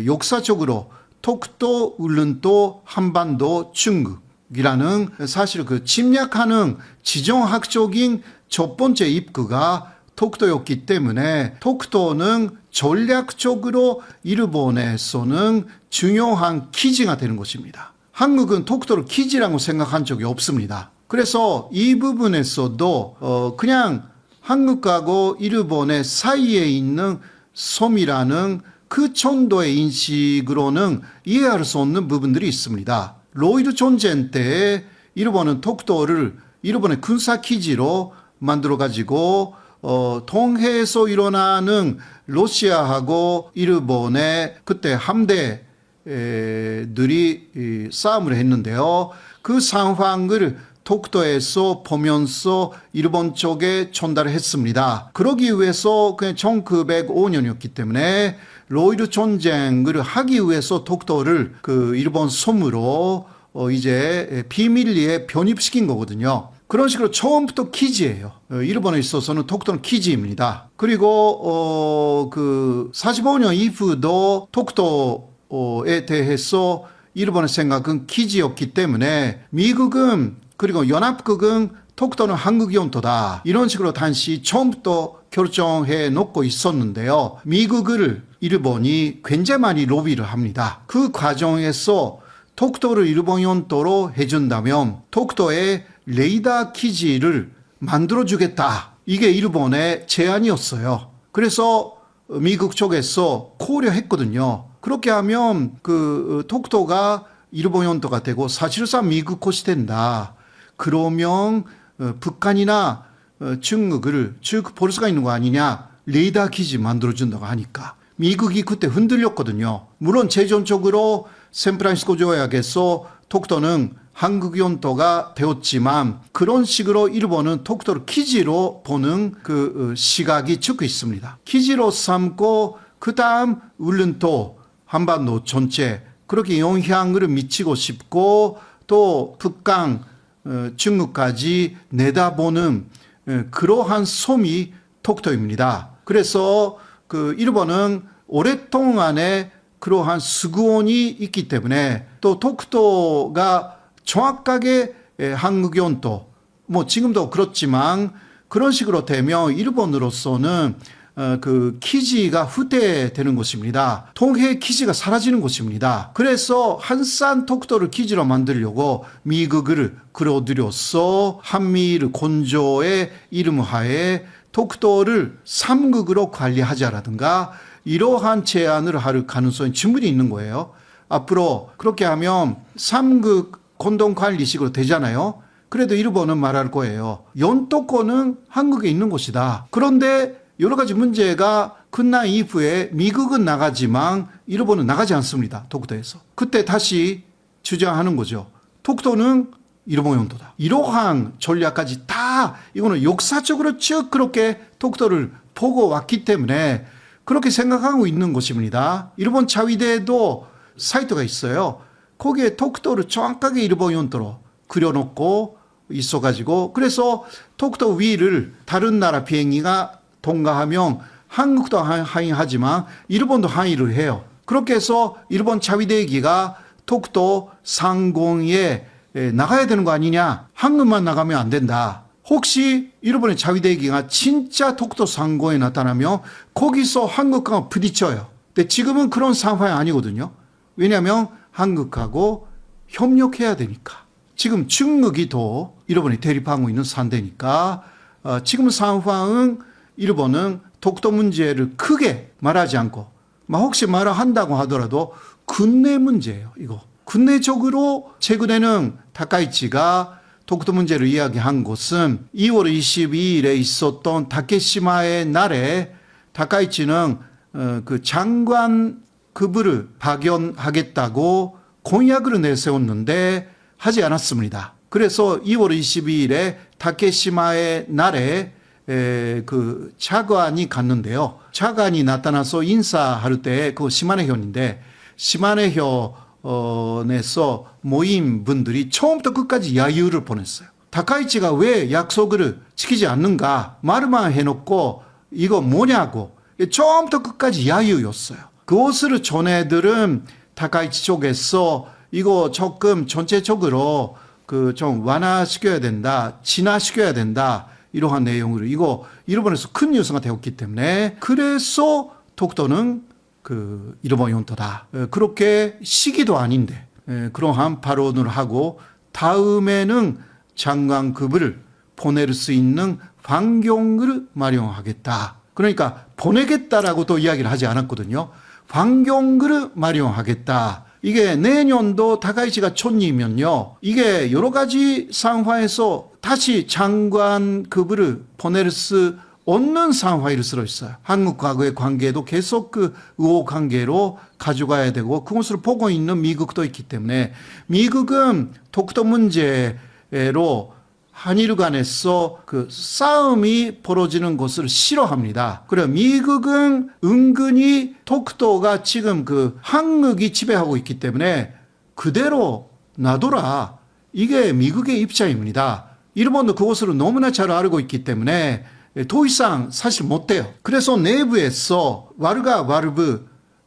역사적으로 독도, 울릉도, 한반도, 중국이라는 사실 그 침략하는 지정학적인 첫 번째 입구가 독도였기 때문에 독도는 전략적으로 일본에서는 중요한 기지가 되는 것입니다. 한국은 독도를 기지라고 생각한 적이 없습니다. 그래서 이 부분에서도 그냥 한국하고 일본의 사이에 있는 섬이라는 그 정도의 인식으로는 이해할 수 없는 부분들이 있습니다. 로이드 전쟁 때 일본은 독도를 일본의 군사기지로 만들어가지고 동해에서 일어나는 러시아하고 일본의 그때 함대들이 싸움을 했는데요. 그 상황을 독도에서 보면서 일본 쪽에 전달을 했습니다. 그러기 위해서 그냥 1905년이었기 때문에 로이드 전쟁을 하기 위해서 독도를 그 일본 섬으로 이제 비밀리에 편입시킨 거거든요. 그런 식으로 처음부터 기지예요. 일본에 있어서는 독도는 기지입니다. 그리고 그 45년 이후도 독도에 대해서 일본의 생각은 기지였기 때문에 미국은 그리고 연합국은 독도는 한국 영토다. 이런 식으로 당시 처음부터 결정해 놓고 있었는데요. 미국을 일본이 굉장히 많이 로비를 합니다. 그 과정에서 독도를 일본 영토로 해준다면 독도에 레이더 기지를 만들어주겠다. 이게 일본의 제안이었어요. 그래서 미국 쪽에서 고려했거든요. 그렇게 하면 그 독도가 일본 영토가 되고 사실상 미국 곳이 된다. 그러면 북한이나 중국을 쭉 볼 수가 있는 거 아니냐. 레이더 기지 만들어준다고 하니까. 미국이 그때 흔들렸거든요. 물론 최종적으로 샌프란시스코 조약에서 독도는 한국 영토가 되었지만 그런 식으로 일본은 독도를 기지로 보는 그 시각이 적혀 있습니다. 기지로 삼고 그 다음 울릉도, 한반도 전체 그렇게 영향을 미치고 싶고 또 북강, 중국까지 내다보는 그러한 섬이 독도입니다. 그래서 그 일본은 오랫동안에 그러한 수구원이 있기 때문에 또 독도가 정확하게 한국의 온도 뭐 지금도 그렇지만 그런 식으로 되면 일본으로서는 그 기지가 후퇴되는 것입니다. 통해 기지가 사라지는 것입니다. 그래서 한산 독도를 기지로 만들려고 미국을 끌어들여서 한미일 건조의 이름하에 독도를 3국으로 관리하자라든가 이러한 제안을 할 가능성이 충분히 있는 거예요. 앞으로 그렇게 하면 3국 공동관리식으로 되잖아요. 그래도 일본은 말할 거예요. 연도권은 한국에 있는 곳이다. 그런데 여러 가지 문제가 끝난 이후에 미국은 나가지만 일본은 나가지 않습니다. 독도에서. 그때 다시 주장하는 거죠. 독도는 일본 영토다. 이러한 전략까지 다 이거는 역사적으로 쭉 그렇게 독도를 보고 왔기 때문에 그렇게 생각하고 있는 것입니다. 일본 자위대도 사이트가 있어요. 거기에 독도를 정확하게 일본 영토로 그려놓고 있어가지고 그래서 독도 위를 다른 나라 비행기가 통과하면 한국도 항의하지만 일본도 항의를 해요. 그렇게 해서 일본 자위대기가 독도 상공에 나가야 되는 거 아니냐. 한국만 나가면 안 된다. 혹시 일본의 자위대기가 진짜 독도 상공에 나타나면 거기서 한국하고 부딪혀요. 근데 지금은 그런 상황이 아니거든요. 왜냐하면 한국하고 협력해야 되니까. 지금 중국이 더 일본이 대립하고 있는 상태니까 지금 상황은 일본은 독도 문제를 크게 말하지 않고 혹시 말을 한다고 하더라도 군내 문제예요. 이거. 군내적으로 최근에는 다카이치가 독도 문제를 이야기한 것은 2월 22일에 있었던 다케시마의 날에 다카이치는 그 장관급을 파견하겠다고 공약을 내세웠는데 하지 않았습니다. 그래서 2월 22일에 다케시마의 날에 그 차관이 갔는데요. 차관이 나타나서 인사할 때 그 시마네현인데 시마네현에서 모임 분들이 처음부터 끝까지 야유를 보냈어요. 다카이치가 왜 약속을 지키지 않는가 말만 해놓고 이거 뭐냐고 처음부터 끝까지 야유였어요. 그것을 전해들은 다카이치 쪽에서 이거 조금 전체적으로 그 좀 완화시켜야 된다, 진화시켜야 된다 이러한 내용으로 이거 일본에서 큰 뉴스가 되었기 때문에 그래서 독도는 그 일본 영토다. 그렇게 시기도 아닌데 그러한 발언을 하고 다음에는 장관급을 보낼 수 있는 환경을 마련하겠다. 그러니까 보내겠다라고 또 이야기를 하지 않았거든요. 환경을 마련하겠다. 이게 내년도 다카이치가 촌이면요. 이게 여러 가지 상황에서 다시 장관급을 보낼 수 없는 상황일 수도 있어요. 한국과의 관계도 계속 그 우호 관계로 가져가야 되고 그것을 보고 있는 미국도 있기 때문에 미국은 독도 문제로 한일 간에서 그 싸움이 벌어지는 것을 싫어합니다. 그래 미국은 은근히 독도가 지금 그 한국이 지배하고 있기 때문에 그대로 놔둬라. 이게 미국의 입장입니다. 일본도 그것을 너무나 잘 알고 있기 때문에 더 이상 사실 못 돼요. 그래서 내부에서 왈가왈부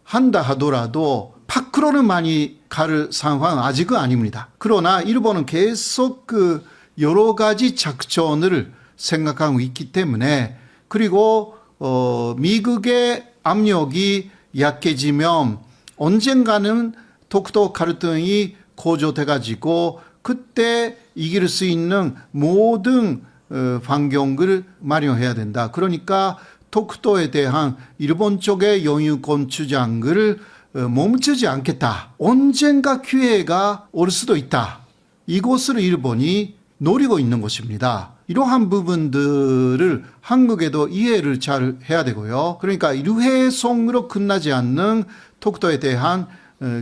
한다 하더라도 밖으로는 많이 갈 상황 아직은 아닙니다. 그러나 일본은 계속 그 여러 가지 작전을 생각하고 있기 때문에 그리고 미국의 압력이 약해지면 언젠가는 독도 갈등이 고조돼 가지고 그때 이길 수 있는 모든 환경을 마련해야 된다. 그러니까 독도에 대한 일본 쪽의 영유권 주장을 멈추지 않겠다. 언젠가 기회가 올 수도 있다. 이것을 일본이 노리고 있는 것입니다. 이러한 부분들을 한국에도 이해를 잘 해야 되고요. 그러니까 일회성으로 끝나지 않는 독도에 대한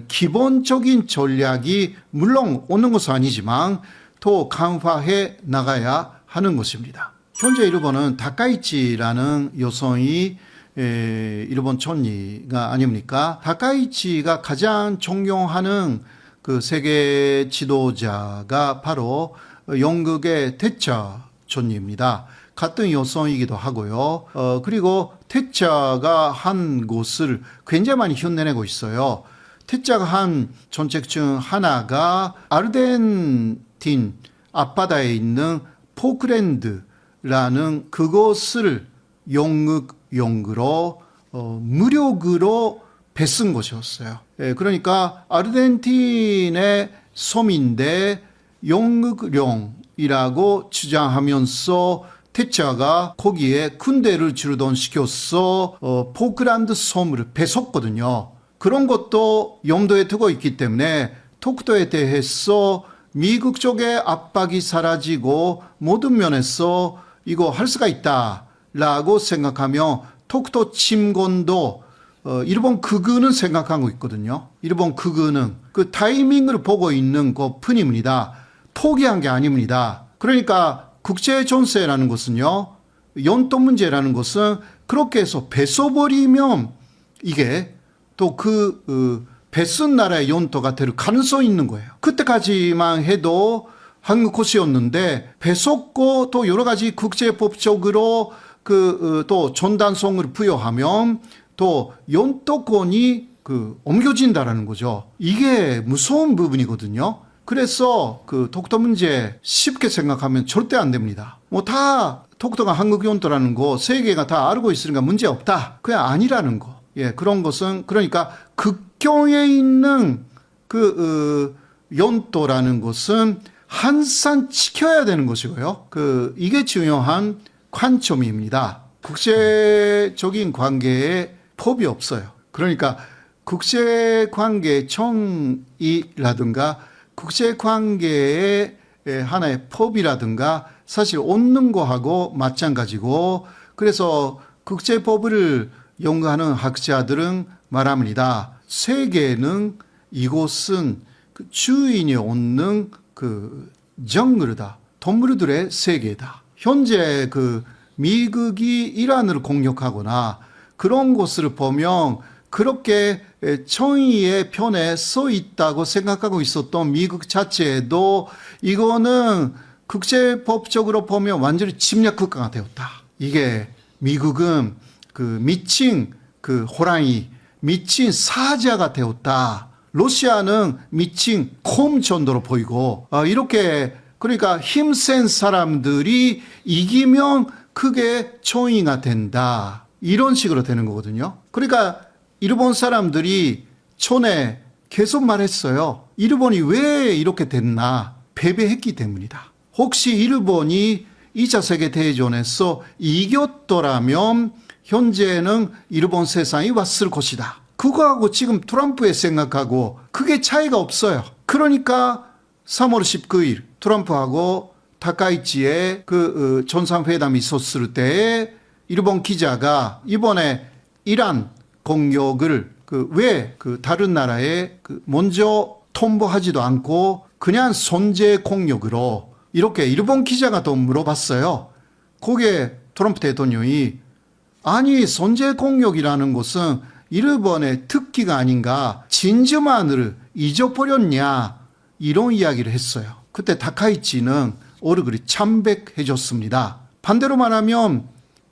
기본적인 전략이 물론 오는 것은 아니지만 더 강화해 나가야 하는 것입니다. 현재 일본은 다카이치라는 여성이 일본 총리가 아닙니까? 다카이치가 가장 존경하는 그 세계 지도자가 바로 영국의 대처 총리입니다. 같은 요소이기도 하고요. 그리고 태자가 한 곳을 굉장히 많이 흉내내고 있어요. 태자가 한 정책 중 하나가 아르헨틴 앞바다에 있는 포클랜드라는 그곳을 영으로 무력으로 뺏은 것이었어요. 그러니까 아르헨틴의 섬인데 영국령이라고 주장하면서 태자가 거기에 군대를 주둔시켜서 포클랜드 섬을 뺏었거든요. 그런 것도 염두에 두고 있기 때문에 톡토에 대해서 미국 쪽의 압박이 사라지고 모든 면에서 이거 할 수가 있다라고 생각하며 톡토 침공도 일본 극우는 생각하고 있거든요. 일본 극우는 그 타이밍을 보고 있는 것 뿐입니다. 포기한 게 아닙니다. 그러니까 국제 전세라는 것은요, 연도 문제라는 것은 그렇게 해서 뺏어버리면 이게 또 뺏은 나라의 연도가 될 가능성이 있는 거예요. 그때까지만 해도 한국 것이었는데 뺏었고 또 여러 가지 국제법적으로 또 전단성을 부여하면 또 연도권이 옮겨진다라는 거죠. 이게 무서운 부분이거든요. 그래서 독도 문제 쉽게 생각하면 절대 안 됩니다. 뭐 다 독도가 한국 연도라는 거 세계가 다 알고 있으니까 문제 없다. 그냥 아니라는 거. 예, 그런 것은 그러니까 국경에 있는 연도라는 것은 항상 지켜야 되는 것이고요. 이게 중요한 관점입니다. 국제적인 관계에 법이 없어요. 그러니까 국제관계 정의라든가 국제관계의 하나의 법이라든가 사실 없는 거하고 마찬가지고, 그래서 국제법을 연구하는 학자들은 말합니다. 세계는 이곳은 주인이 없는 정글이다. 동물들의 세계다. 현재 미국이 이란을 공격하거나 그런 것을 보면 그렇게 정의의 편에 서 있다고 생각하고 있었던 미국 자체도 이거는 국제법적으로 보면 완전히 침략 국가가 되었다. 이게 미국은 미친 호랑이, 미친 사자가 되었다. 러시아는 미친 곰 정도로 보이고, 이렇게 그러니까 힘센 사람들이 이기면 그게 정의가 된다. 이런 식으로 되는 거거든요. 그러니까 일본 사람들이 전에 계속 말했어요. 일본이 왜 이렇게 됐나? 패배했기 때문이다. 혹시 일본이 2차 세계대전에서 이겼더라면 현재는 일본 세상이 왔을 것이다. 그거하고 지금 트럼프의 생각하고 그게 차이가 없어요. 그러니까 3월 19일 트럼프하고 타카이치의 정상회담이 있었을 때에 일본 기자가 이번에 이란 공격을 왜 다른 나라에 먼저 통보하지도 않고 그냥 선제 공격으로 이렇게 일본 기자가 또 물어봤어요. 거기에 트럼프 대통령이 아니 선제 공격이라는 것은 일본의 특기가 아닌가, 진주만을 잊어버렸냐, 이런 이야기를 했어요. 그때 타카이치는 얼굴이 참백해졌습니다. 반대로 말하면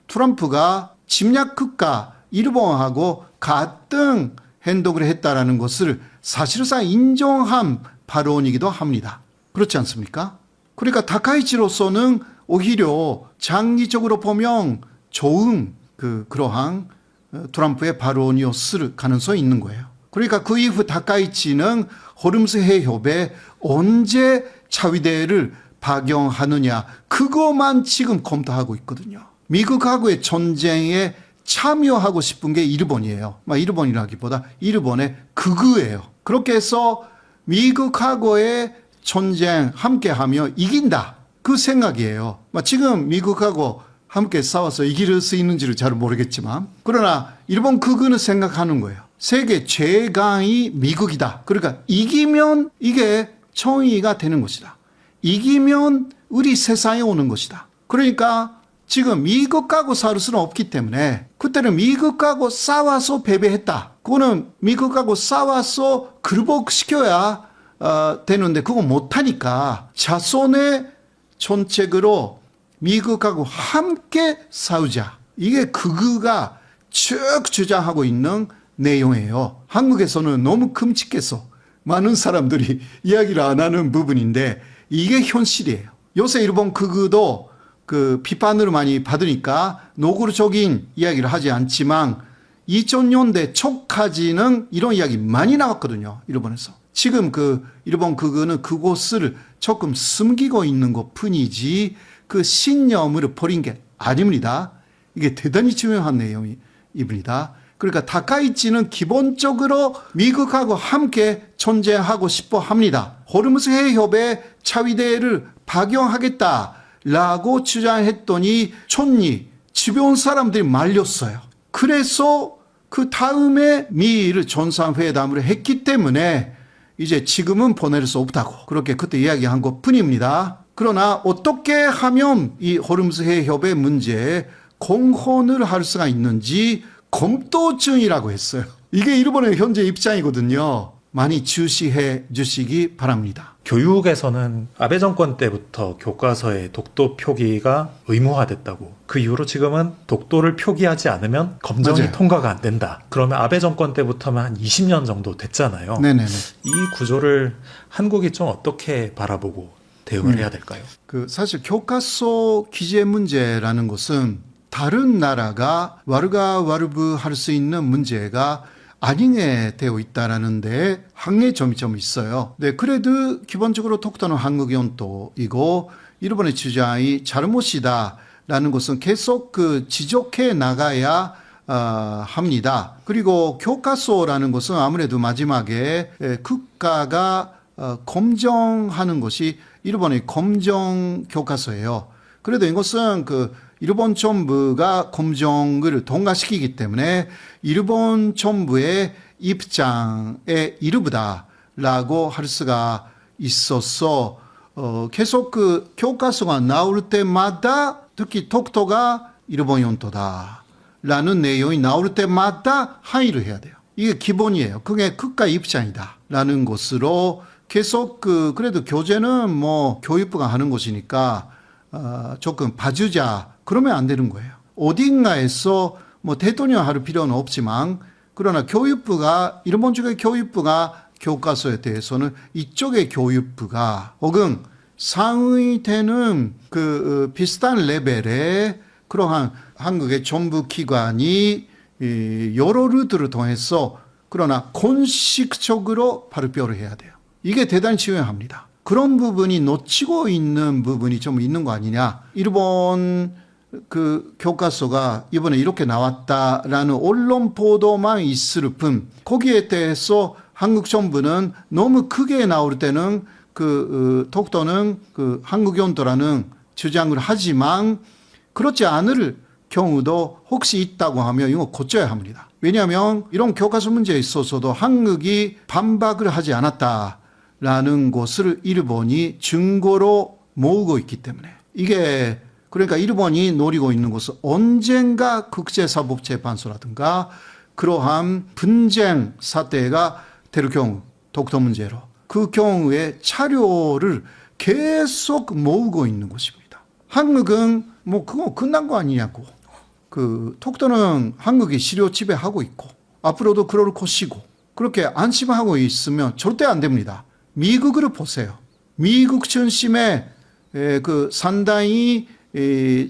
트럼프가 침략국가 일본하고 같은 행동을 했다라는 것을 사실상 인정한 발언이기도 합니다. 그렇지 않습니까? 그러니까 타카이치로서는 오히려 장기적으로 보면 좋은 그러한 트럼프의 발언이었을 가능성이 있는 거예요. 그러니까 그 이후 타카이치는 호르무즈 해협에 언제 자위대를 파견하느냐, 그것만 지금 검토하고 있거든요. 미국하고의 전쟁에 참여하고 싶은 게 일본이에요. 일본이라기보다 일본의 극우예요. 그렇게 해서 미국하고의 전쟁 함께하며 이긴다, 그 생각이에요. 지금 미국하고 함께 싸워서 이길 수 있는지를 잘 모르겠지만, 그러나 일본 극우는 생각하는 거예요. 세계 최강이 미국이다. 그러니까 이기면 이게 정의가 되는 것이다. 이기면 우리 세상에 오는 것이다. 그러니까 지금 미국하고 싸울 수는 없기 때문에, 그때는 미국하고 싸워서 패배했다. 그거는 미국하고 싸워서 굴복시켜야 되는데 그거 못하니까 자손의 정책으로 미국하고 함께 싸우자. 이게 극우가 쭉 주장하고 있는 내용이에요. 한국에서는 너무 끔찍해서 많은 사람들이 이야기를 안 하는 부분인데 이게 현실이에요. 요새 일본 극우도 그 비판을 많이 받으니까 노골적인 이야기를 하지 않지만 2000년대 초까지는 이런 이야기 많이 나왔거든요. 일본에서. 지금 그 일본 극우는 그곳을 조금 숨기고 있는 것 뿐이지 그 신념을 버린 게 아닙니다. 이게 대단히 중요한 내용입니다. 그러니까 다카이치는 기본적으로 미국하고 함께 존재하고 싶어 합니다. 호르무즈 해협에 차위대를 파견하겠다라고 주장했더니 촌리 주변 사람들이 말렸어요. 그래서 그 다음에 미일 정상회담을 했기 때문에 이제 지금은 보낼 수 없다고 그렇게 그때 이야기한 것 뿐입니다. 그러나 어떻게 하면 이 호르무즈 해협의 문제에 공헌을 할 수가 있는지 검토 중이라고 했어요. 이게 일본의 현재 입장이거든요. 많이 주시해 주시기 바랍니다. 교육에서는 아베 정권 때부터 교과서에 독도 표기가 의무화됐다고. 그 이후로 지금은 독도를 표기하지 않으면 검정이 맞아요. 통과가 안 된다. 그러면 아베 정권 때부터면 한 20년 정도 됐잖아요. 네네네. 이 구조를 한국이 좀 어떻게 바라보고 대응을 해야 될까요? 그 사실 교과서 기재 문제라는 것은 다른 나라가 왈가왈부 할 수 있는 문제가 아니게 되어 있다라는 데 항의점이 좀 있어요. 네, 그래도 기본적으로 독도는 한국 영토이고 일본의 주장이 잘못이다라는 것은 계속 그 지적해 나가야 합니다. 그리고 교과서라는 것은 아무래도 마지막에 국가가 검정하는 것이 일본의 검정 교과서예요. 그래도 이것은 그 일본 정부가 검정을 통과시키기 때문에 일본 정부의 입장의 일부다라고 할 수가 있어서 계속 그 교과서가 나올 때마다 특히 독도가 일본 영토다라는 내용이 나올 때마다 항의를 해야 돼요. 이게 기본이에요. 그게 국가 입장이다라는 것으로 계속 그래도 교재는 뭐 교육부가 하는 것이니까 조금 봐주자. 그러면 안 되는 거예요. 어딘가에서 뭐 대통령 할 필요는 없지만 그러나 교육부가 일본 쪽의 교육부가 교과서에 대해서는 이쪽의 교육부가 혹은 상의되는 그 비슷한 레벨의 그러한 한국의 정부 기관이 여러 루트를 통해서 그러나 공식적으로 발표를 해야 돼요. 이게 대단히 중요합니다. 그런 부분이 놓치고 있는 부분이 좀 있는 거 아니냐. 일본 그 교과서가 이번에 이렇게 나왔다라는 언론 보도만 있을 뿐 거기에 대해서 한국 정부는 너무 크게 나올 때는 독도는 그 한국 영토라는 주장을 하지만 그렇지 않을 경우도 혹시 있다고 하면 이거 고쳐야 합니다. 왜냐하면 이런 교과서 문제에 있어서도 한국이 반박을 하지 않았다라는 것을 일본이 증거로 모으고 있기 때문에 이게 그러니까 일본이 노리고 있는 것은 언젠가 국제사법재판소라든가 그러한 분쟁 사태가 될 경우 독도 문제로 그 경우에 자료를 계속 모으고 있는 것입니다. 한국은 뭐 그거 끝난 거 아니냐고. 그 독도는 한국이 시료 지배하고 있고 앞으로도 그럴 것이고 그렇게 안심하고 있으면 절대 안 됩니다. 미국을 보세요. 미국 중심의 그 상당히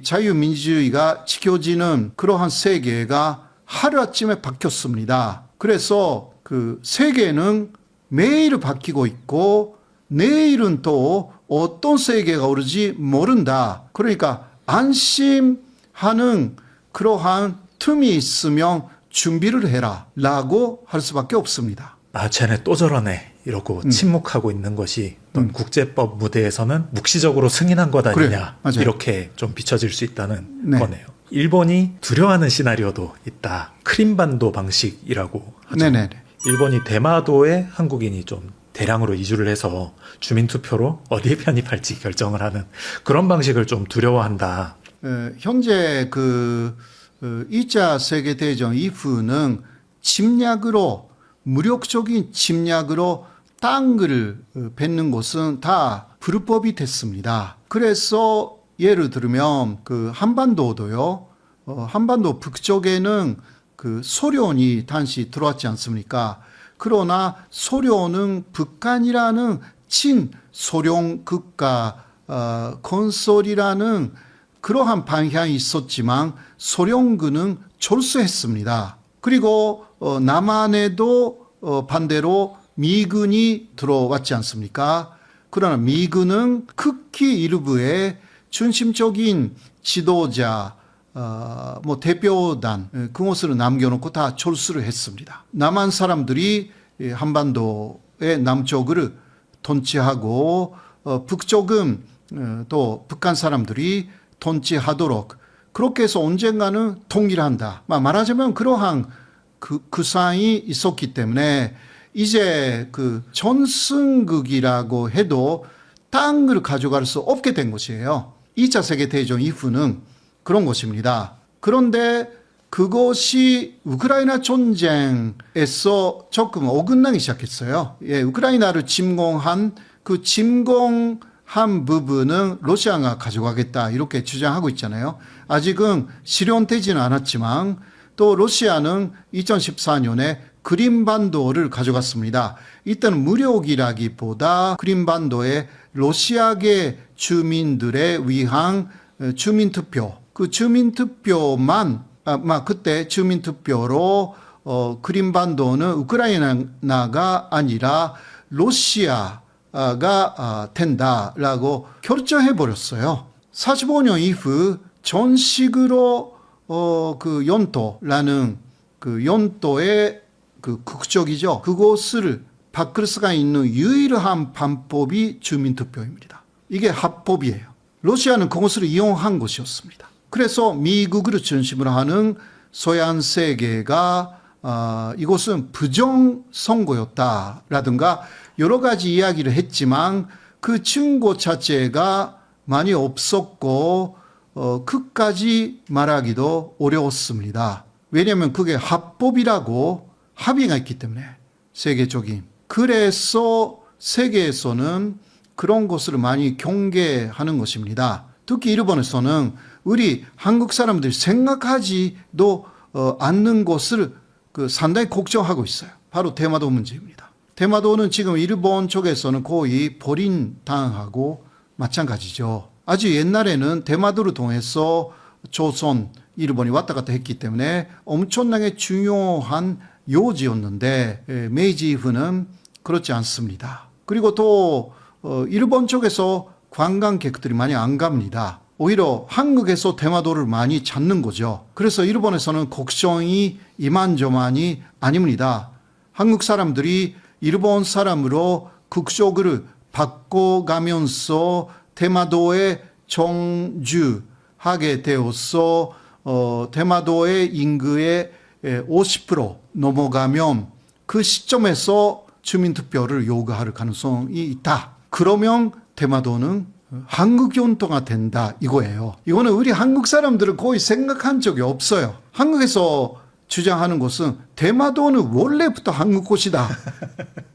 자유민주주의가 지켜지는 그러한 세계가 하루아침에 바뀌었습니다. 그래서 그 세계는 매일 바뀌고 있고 내일은 또 어떤 세계가 오를지 모른다. 그러니까 안심하는 그러한 틈이 있으면 준비를 해라 라고 할 수밖에 없습니다. 아, 쟤네 또 저러네. 이러고 침묵하고 있는 것이 어떤 국제법 무대에서는 묵시적으로 승인한 것 아니냐. 그래, 이렇게 좀 비춰질 수 있다는 네. 거네요. 일본이 두려워하는 시나리오도 있다. 크림반도 방식이라고 하죠. 네네. 일본이 대마도에 한국인이 좀 대량으로 이주를 해서 주민투표로 어디에 편입할지 결정을 하는 그런 방식을 좀 두려워한다. 현재 2차 세계대전 이후는 침략으로 무력적인 침략으로 땅을 뱉는 것은 다 불법이 됐습니다. 그래서 예를 들면 그 한반도도요. 한반도 북쪽에는 그 소련이 당시 들어왔지 않습니까? 그러나 소련은 북한이라는 친소련 국가 건설이라는 그러한 방향이 있었지만 소련군은 철수했습니다. 그리고 남한에도 반대로 미군이 들어왔지 않습니까? 그러나 미군은 극히 일부의 중심적인 지도자, 대표단 그것을 남겨놓고 다 철수를 했습니다. 남한 사람들이 한반도의 남쪽을 통치하고 북쪽은 또 북한 사람들이 통치하도록 그렇게 해서 언젠가는 통일한다. 말하자면 그러한 그 사항이 있었기 때문에 이제 그 전승국이라고 해도 땅을 가져갈 수 없게 된 것이에요. 2차 세계대전 이후는 그런 것입니다. 그런데 그것이 우크라이나 전쟁에서 조금 어긋나기 시작했어요. 우크라이나를 침공한 그 침공한 부분은 러시아가 가져가겠다 이렇게 주장하고 있잖아요. 아직은 실현되지는 않았지만 또 러시아는 2014년에 크림반도를 가져갔습니다. 이때는 무력이라기보다 크림반도에 러시아계 주민들에 위한 주민투표, 그 주민투표만 그때 주민투표로 크림반도는 우크라이나가 아니라 러시아가 된다라고 결정해 버렸어요. 45년 이후 전식으로 그 연도라는 그 연도의 그 국적이죠. 그곳을 바꿀 수가 있는 유일한 방법이 주민투표입니다. 이게 합법이에요. 러시아는 그것을 이용한 것이었습니다. 그래서 미국을 중심으로 하는 서양 세계가 이것은 부정선거였다라든가 여러 가지 이야기를 했지만 그 증거 자체가 많이 없었고 끝까지 말하기도 어려웠습니다. 왜냐하면 그게 합법이라고 합의가 있기 때문에 세계적인. 그래서 세계에서는 그런 것을 많이 경계하는 것입니다. 특히 일본에서는 우리 한국 사람들이 생각하지도 않는 것을 상당히 걱정하고 있어요. 바로 대마도 문제입니다. 대마도는 지금 일본 쪽에서는 거의 버림당하고 마찬가지죠. 아주 옛날에는 대마도를 통해서 조선, 일본이 왔다 갔다 했기 때문에 엄청나게 중요한 요지였는데 메이지 이후는 그렇지 않습니다. 그리고 또 일본 쪽에서 관광객들이 많이 안 갑니다. 오히려 한국에서 대마도를 많이 찾는 거죠. 그래서 일본에서는 걱정이 이만저만이 아닙니다. 한국 사람들이 일본 사람으로 국적을 바꿔가면서 대마도에 정주하게 되어서 대마도의 인구의 50% 넘어가면 그 시점에서 주민투표를 요구할 가능성이 있다. 그러면 대마도는 한국 연도가 된다 이거예요. 이거는 우리 한국 사람들은 거의 생각한 적이 없어요. 한국에서 주장하는 것은 대마도는 원래부터 한국 곳이다.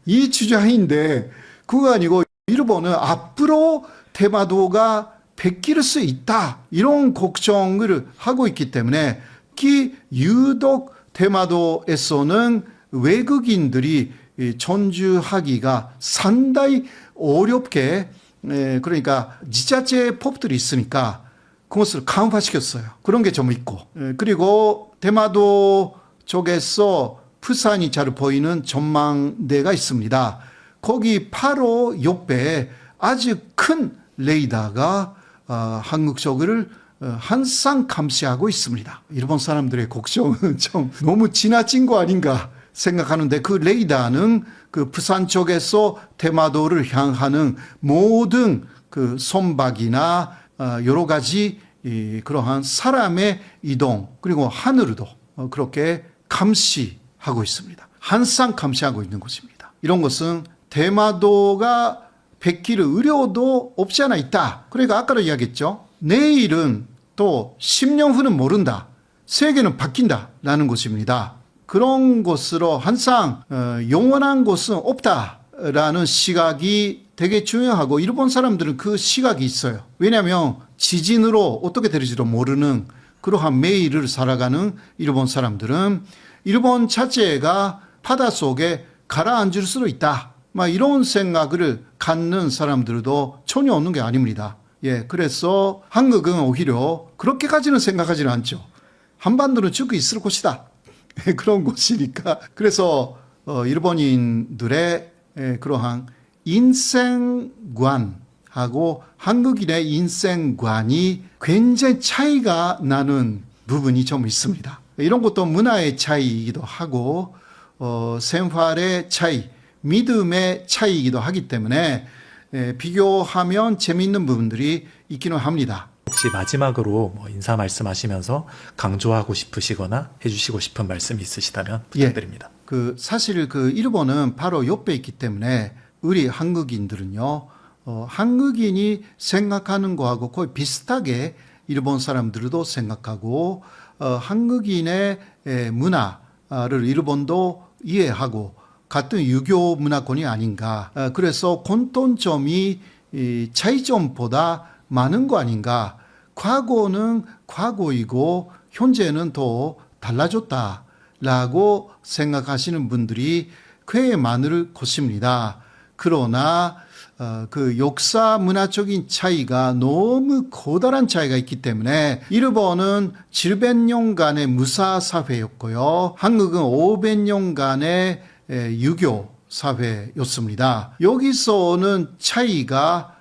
이 주장인데 그거 아니고 일본은 앞으로 대마도가 베낄 수 있다. 이런 걱정을 하고 있기 때문에 특히 유독 대마도에서는 외국인들이 전주하기가 상당히 어렵게 그러니까 지자체 법들이 있으니까 그것을 강화시켰어요. 그런 게 좀 있고 그리고 대마도 쪽에서 부산이 잘 보이는 전망대가 있습니다. 거기 바로 옆에 아주 큰 레이더가 한국 쪽을 항상 감시하고 있습니다. 일본 사람들의 걱정은 좀 너무 지나친 거 아닌가 생각하는데 그 레이더는 그 부산 쪽에서 대마도를 향하는 모든 그 선박이나 여러 가지 그러한 사람의 이동 그리고 하늘도 그렇게 감시하고 있습니다. 항상 감시하고 있는 것입니다. 이런 것은 대마도가 베낄 의료도 없지 않아 있다. 그러니까 아까도 이야기했죠. 내일은 또 10년 후는 모른다. 세계는 바뀐다라는 것입니다. 그런 것으로 항상 영원한 것은 없다라는 시각이 되게 중요하고 일본 사람들은 그 시각이 있어요. 왜냐하면 지진으로 어떻게 될지도 모르는 그러한 매일을 살아가는 일본 사람들은 일본 자체가 바닷속에 가라앉을 수도 있다. 막 이런 생각을 갖는 사람들도 전혀 없는 게 아닙니다. 예, 그래서 한국은 오히려 그렇게까지는 생각하지는 않죠. 한반도는 쭉 있을 곳이다. 그런 곳이니까. 그래서 일본인들의 그러한 인생관하고 한국인의 인생관이 굉장히 차이가 나는 부분이 좀 있습니다. 이런 것도 문화의 차이이기도 하고 생활의 차이, 믿음의 차이이기도 하기 때문에 비교하면 재미있는 부분들이 있기는 합니다. 혹시 마지막으로 뭐 인사 말씀하시면서 강조하고 싶으시거나 해주시고 싶은 말씀이 있으시다면 부탁드립니다. 사실 일본은 바로 옆에 있기 때문에 우리 한국인들은요, 한국인이 생각하는 거하고 거의 비슷하게 일본 사람들도 생각하고 한국인의 문화를 일본도 이해하고 같은 유교 문화권이 아닌가. 그래서 공통점이 차이점보다 많은 거 아닌가. 과거는 과거이고 현재는 더 달라졌다라고 생각하시는 분들이 꽤 많을 것입니다. 그러나 그 역사 문화적인 차이가 너무 커다란 차이가 있기 때문에 일본은 700년간의 무사 사회였고요. 한국은 500년간의 유교 사회였습니다. 여기서는 차이가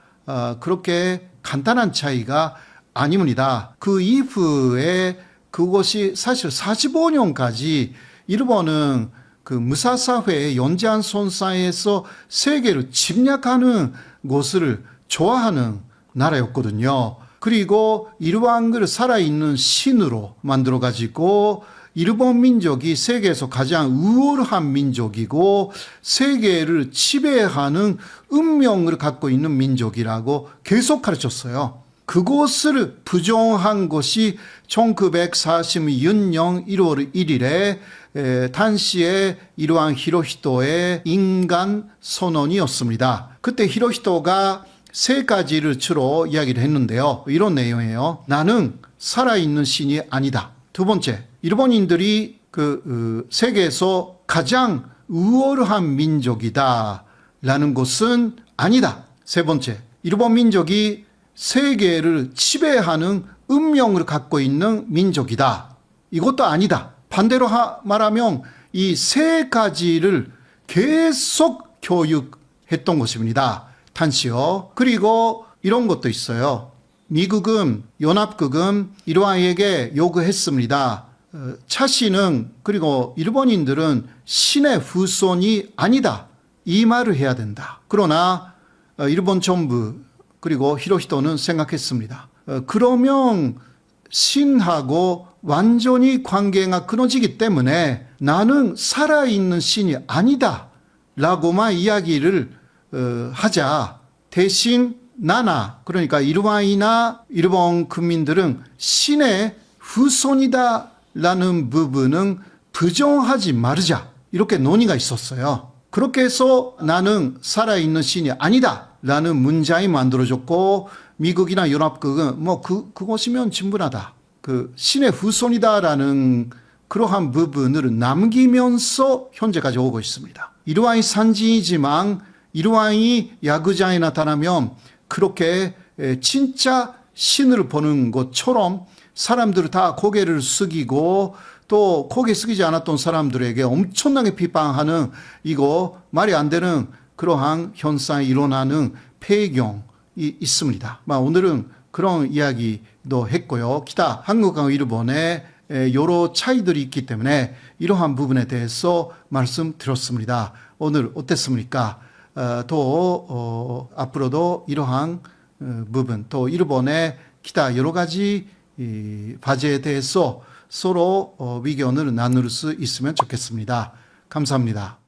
그렇게 간단한 차이가 아닙니다. 그 이후에 그것이 사실 45년까지 일본은 그 무사사회의 연장 선상에서 세계를 침략하는 것을 좋아하는 나라였거든요. 그리고 일왕을 살아있는 신으로 만들어가지고 일본 민족이 세계에서 가장 우월한 민족이고 세계를 지배하는 운명을 갖고 있는 민족이라고 계속 가르쳤어요. 그것을 부정한 것이 1946년 1월 1일에 당시의 일왕 히로히토의 인간 선언이었습니다. 그때 히로히토가 세 가지를 주로 이야기를 했는데요. 이런 내용이에요. 나는 살아있는 신이 아니다. 두 번째, 일본인들이 세계에서 가장 우월한 민족이다 라는 것은 아니다. 세 번째, 일본 민족이 세계를 지배하는 운명을 갖고 있는 민족이다. 이것도 아니다. 반대로 말하면 이 세 가지를 계속 교육했던 것입니다. 단시요. 그리고 이런 것도 있어요. 미국은 연합국은 일왕에게 요구했습니다. 자신은 그리고 일본인들은 신의 후손이 아니다. 이 말을 해야 된다. 그러나 일본 정부 그리고 히로히토는 생각했습니다. 그러면 신하고 완전히 관계가 끊어지기 때문에 나는 살아있는 신이 아니다 라고만 이야기를 하자. 대신 나나 그러니까 일왕이나 일본 국민들은 신의 후손이다 라는 부분은 부정하지 말자. 이렇게 논의가 있었어요. 그렇게 해서 나는 살아있는 신이 아니다 라는 문장이 만들어졌고 미국이나 연합국은 그것이면 충분하다. 그 신의 후손이다라는 그러한 부분을 남기면서 현재까지 오고 있습니다. 일왕이 산지이지만 일왕이 야구장에 나타나면 그렇게 진짜 신을 보는 것처럼 사람들을 다 고개를 숙이고 또 고개 숙이지 않았던 사람들에게 엄청나게 비판하는 이거 말이 안 되는 그러한 현상이 일어나는 배경이 있습니다. 오늘은 그런 이야기도 했고요. 기타 한국과 일본의 여러 차이들이 있기 때문에 이러한 부분에 대해서 말씀드렸습니다. 오늘 어땠습니까? 또 앞으로도 이러한 부분 또 일본의 기타 여러 가지 과제에 대해서 서로 의견을 나눌 수 있으면 좋겠습니다. 감사합니다.